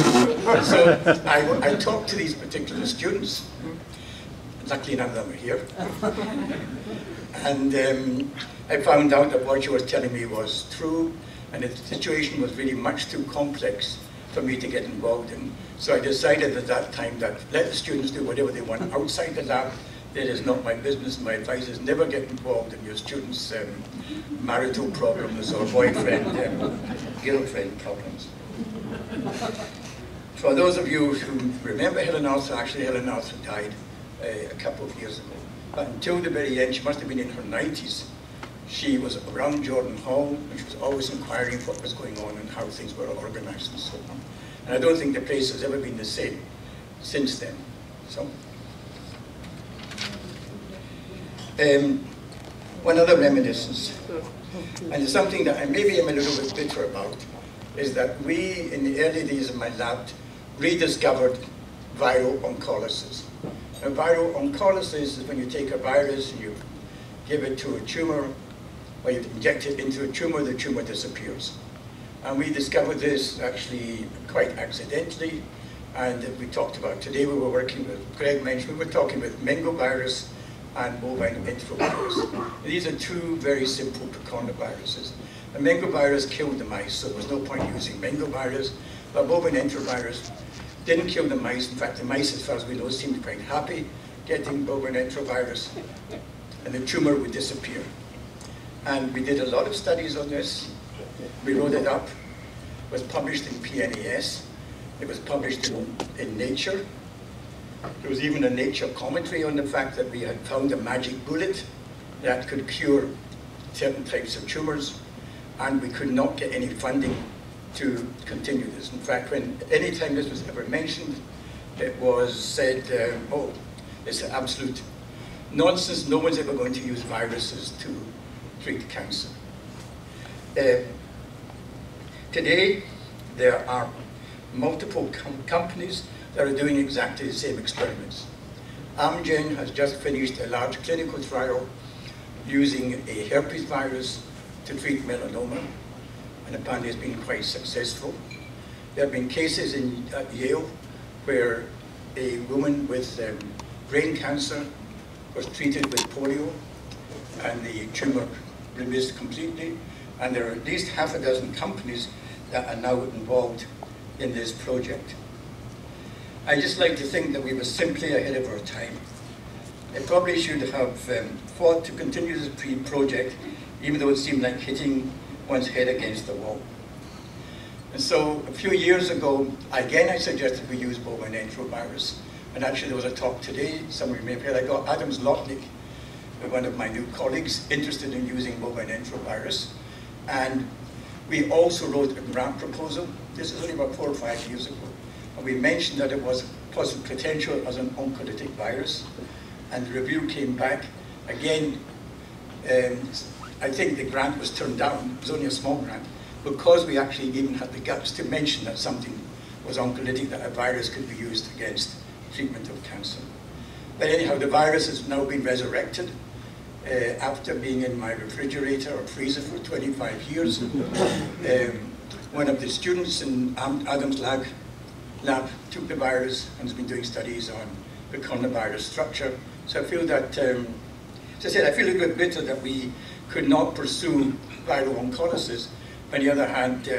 And so I talked to these particular students. Luckily, none of them are here. And I found out that what she was telling me was true, and the situation was really much too complex for me to get involved in. So I decided at that time that let the students do whatever they want outside the lab. That is not my business. My advice is never get involved in your students' marital problems or boyfriend, girlfriend problems. For those of you who remember Helen Arthur, actually Helen Arthur died a couple of years ago. But until the very end, she must have been in her 90s. She was around Jordan Hall, and she was always inquiring what was going on and how things were organized and so on. And I don't think the place has ever been the same since then. So, one other reminiscence, and it's something that maybe I'm a little bit bitter about, is that we, in the early days of my lab, rediscovered viral oncolysis. Now, viral oncolysis is when you take a virus and you give it to a tumor, or you inject it into a tumor, the tumor disappears. And we discovered this actually quite accidentally, and we talked about today. We were working with, Greg mentioned, we were talking with Mengo virus and bovine enterovirus. These are two very simple picornaviruses. The Mengo virus killed the mice, so there was no point using Mengo virus, but bovine enterovirus didn't kill the mice. In fact, the mice, as far as we know, seemed quite happy getting bovine enterovirus, and the tumor would disappear. And we did a lot of studies on this. We wrote it up. It was published in PNAS. It was published in Nature. There was even a Nature commentary on the fact that we had found a magic bullet that could cure certain types of tumors, and we could not get any funding to continue this. In fact, any time this was ever mentioned, it was said, oh, it's absolute nonsense. No one's ever going to use viruses to treat cancer. Today, there are multiple companies that are doing exactly the same experiments. Amgen has just finished a large clinical trial using a herpes virus to treat melanoma, and apparently it's been quite successful. There have been cases at Yale where a woman with brain cancer was treated with polio, and the tumor removed completely. And there are at least half a dozen companies that are now involved in this project. I just like to think that we were simply ahead of our time. I probably should have fought to continue this project, even though it seemed like hitting one's head against the wall. And so a few years ago, again I suggested we use bovine enterovirus. And actually there was a talk today, some of you may have heard, I got Adam Zlotnick, one of my new colleagues, interested in using bovine enterovirus. And we also wrote a grant proposal. This is only about 4 or 5 years ago. And we mentioned that it was possible potential as an oncolytic virus. And the review came back. Again, I think the grant was turned down. It was only a small grant, because we actually even had the guts to mention that something was oncolytic, that a virus could be used against treatment of cancer. But anyhow, the virus has now been resurrected after being in my refrigerator or freezer for 25 years. One of the students in Adam's lab took the virus and has been doing studies on the coronavirus structure. So I feel that as I said, I feel a little bit bitter that we could not pursue viral oncolysis. On the other hand,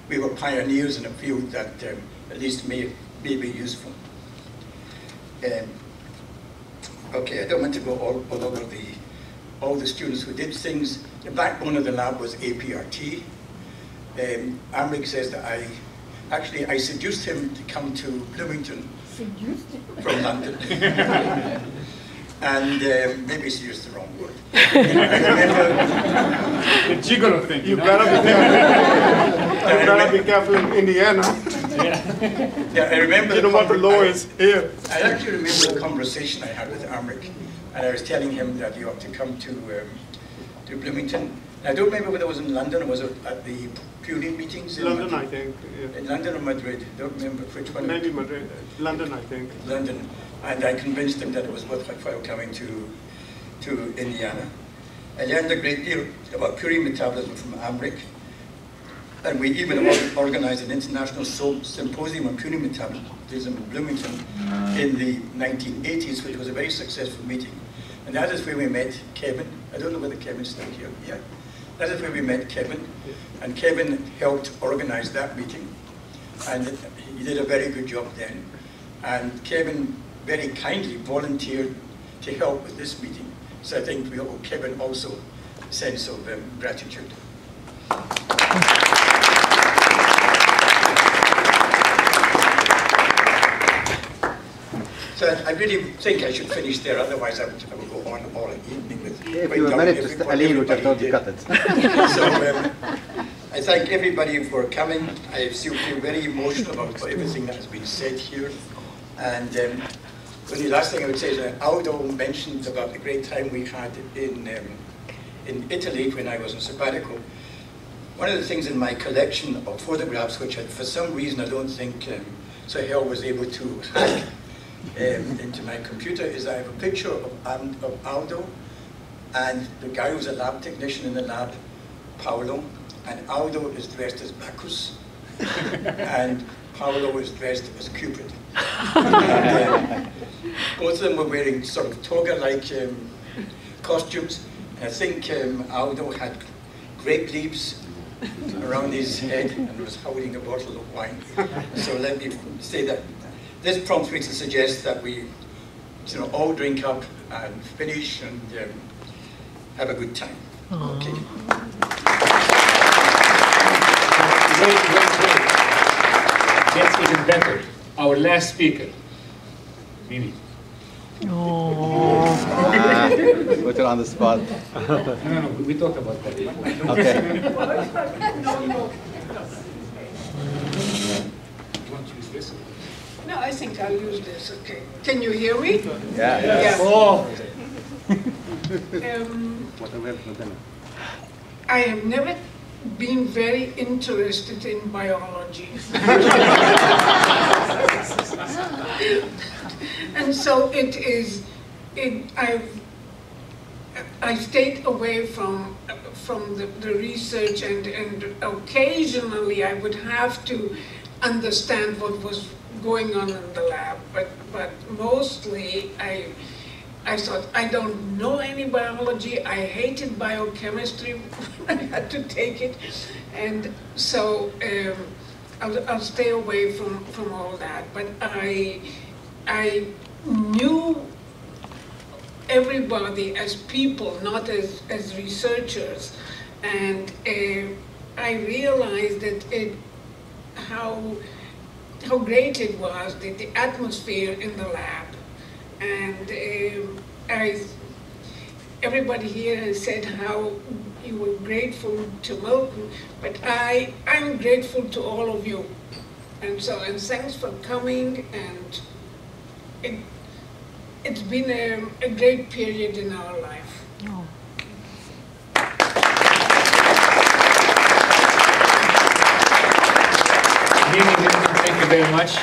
we were pioneers in a field that at least may be useful. Okay, I don't want to go all over all the students who did things. The backbone of the lab was APRT. Amrik says that I seduced him to come to Bloomington from London. And maybe seduced the wrong word. I remember the gigolo thing. You better be careful. You better be careful in Indiana. Yeah, I remember. You know what the law is here. I actually remember the conversation I had with Amrik, and I was telling him that he ought to come to Bloomington. I don't remember whether it was in London or was it at the CUNY meetings in London, Madrid? I think. Yeah. In London or Madrid? I don't remember which one. Maybe Madrid. London, I think. London, and I convinced him that it was worthwhile coming to Indiana. I learned a great deal about purine metabolism from Amrik, and we even organized an international symposium on purine metabolism in Bloomington in the 1980s, which was a very successful meeting. And that is where we met Kevin. I don't know whether Kevin's still here. Yeah. That is where we met Kevin. And Kevin helped organize that meeting. And he did a very good job then. And Kevin very kindly volunteered to help with this meeting. So I think we owe Kevin also a sense of gratitude. So I really think I should finish there, otherwise I would go on all evening with if you were married to Aline, would have told you cut it. So I thank everybody for coming. I still feel very emotional about everything that has been said here. And the only last thing I would say is that Aldo mentioned about the great time we had in Italy when I was on sabbatical. One of the things in my collection of photographs, which for some reason I don't think Sahel was able to hack into my computer, is I have a picture of Aldo and the guy who's a lab technician in the lab, Paolo, and Aldo is dressed as Bacchus and Paolo is dressed as Cupid. And, both of them were wearing sort of toga-like costumes, and I think Aldo had grape leaves around his head and was holding a bottle of wine. So let me say that this prompts me to suggest that we all drink up and finish and have a good time. Okay. Wait. Gets even better. Our last speaker, Mimi. Put her on the spot. No, we talked about that. Okay. You want to use this? No, I think I'll use this. Okay. Can you hear me? Yeah. Yeah. Oh. I have never been very interested in biology. And so I stayed away from the research, and occasionally I would have to understand what was going on in the lab, but mostly I thought, I don't know any biology. I hated biochemistry when I had to take it, and so I'll stay away from all that. But I knew everybody as people, not as researchers, and I realized that how great it was, the atmosphere in the lab. And everybody here has said how you were grateful to Milton, but I'm grateful to all of you. And thanks for coming, and it's been a great period in our life. Oh. Thank you very much.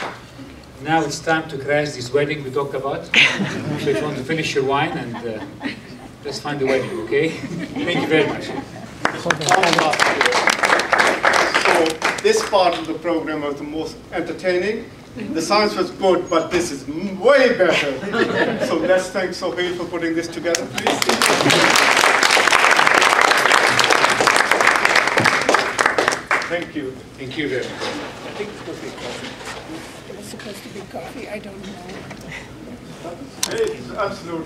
Now it's time to crash this wedding we talked about. So if you want to finish your wine, and let's find the wedding, okay? Thank you very much. So this part of the program was the most entertaining, The science was good, but this is way better. So let's thank Sohail for putting this together, please. Thank you. Thank you very much. I think it's supposed to be coffee. It was supposed to be coffee, I don't know. Hey, absolutely.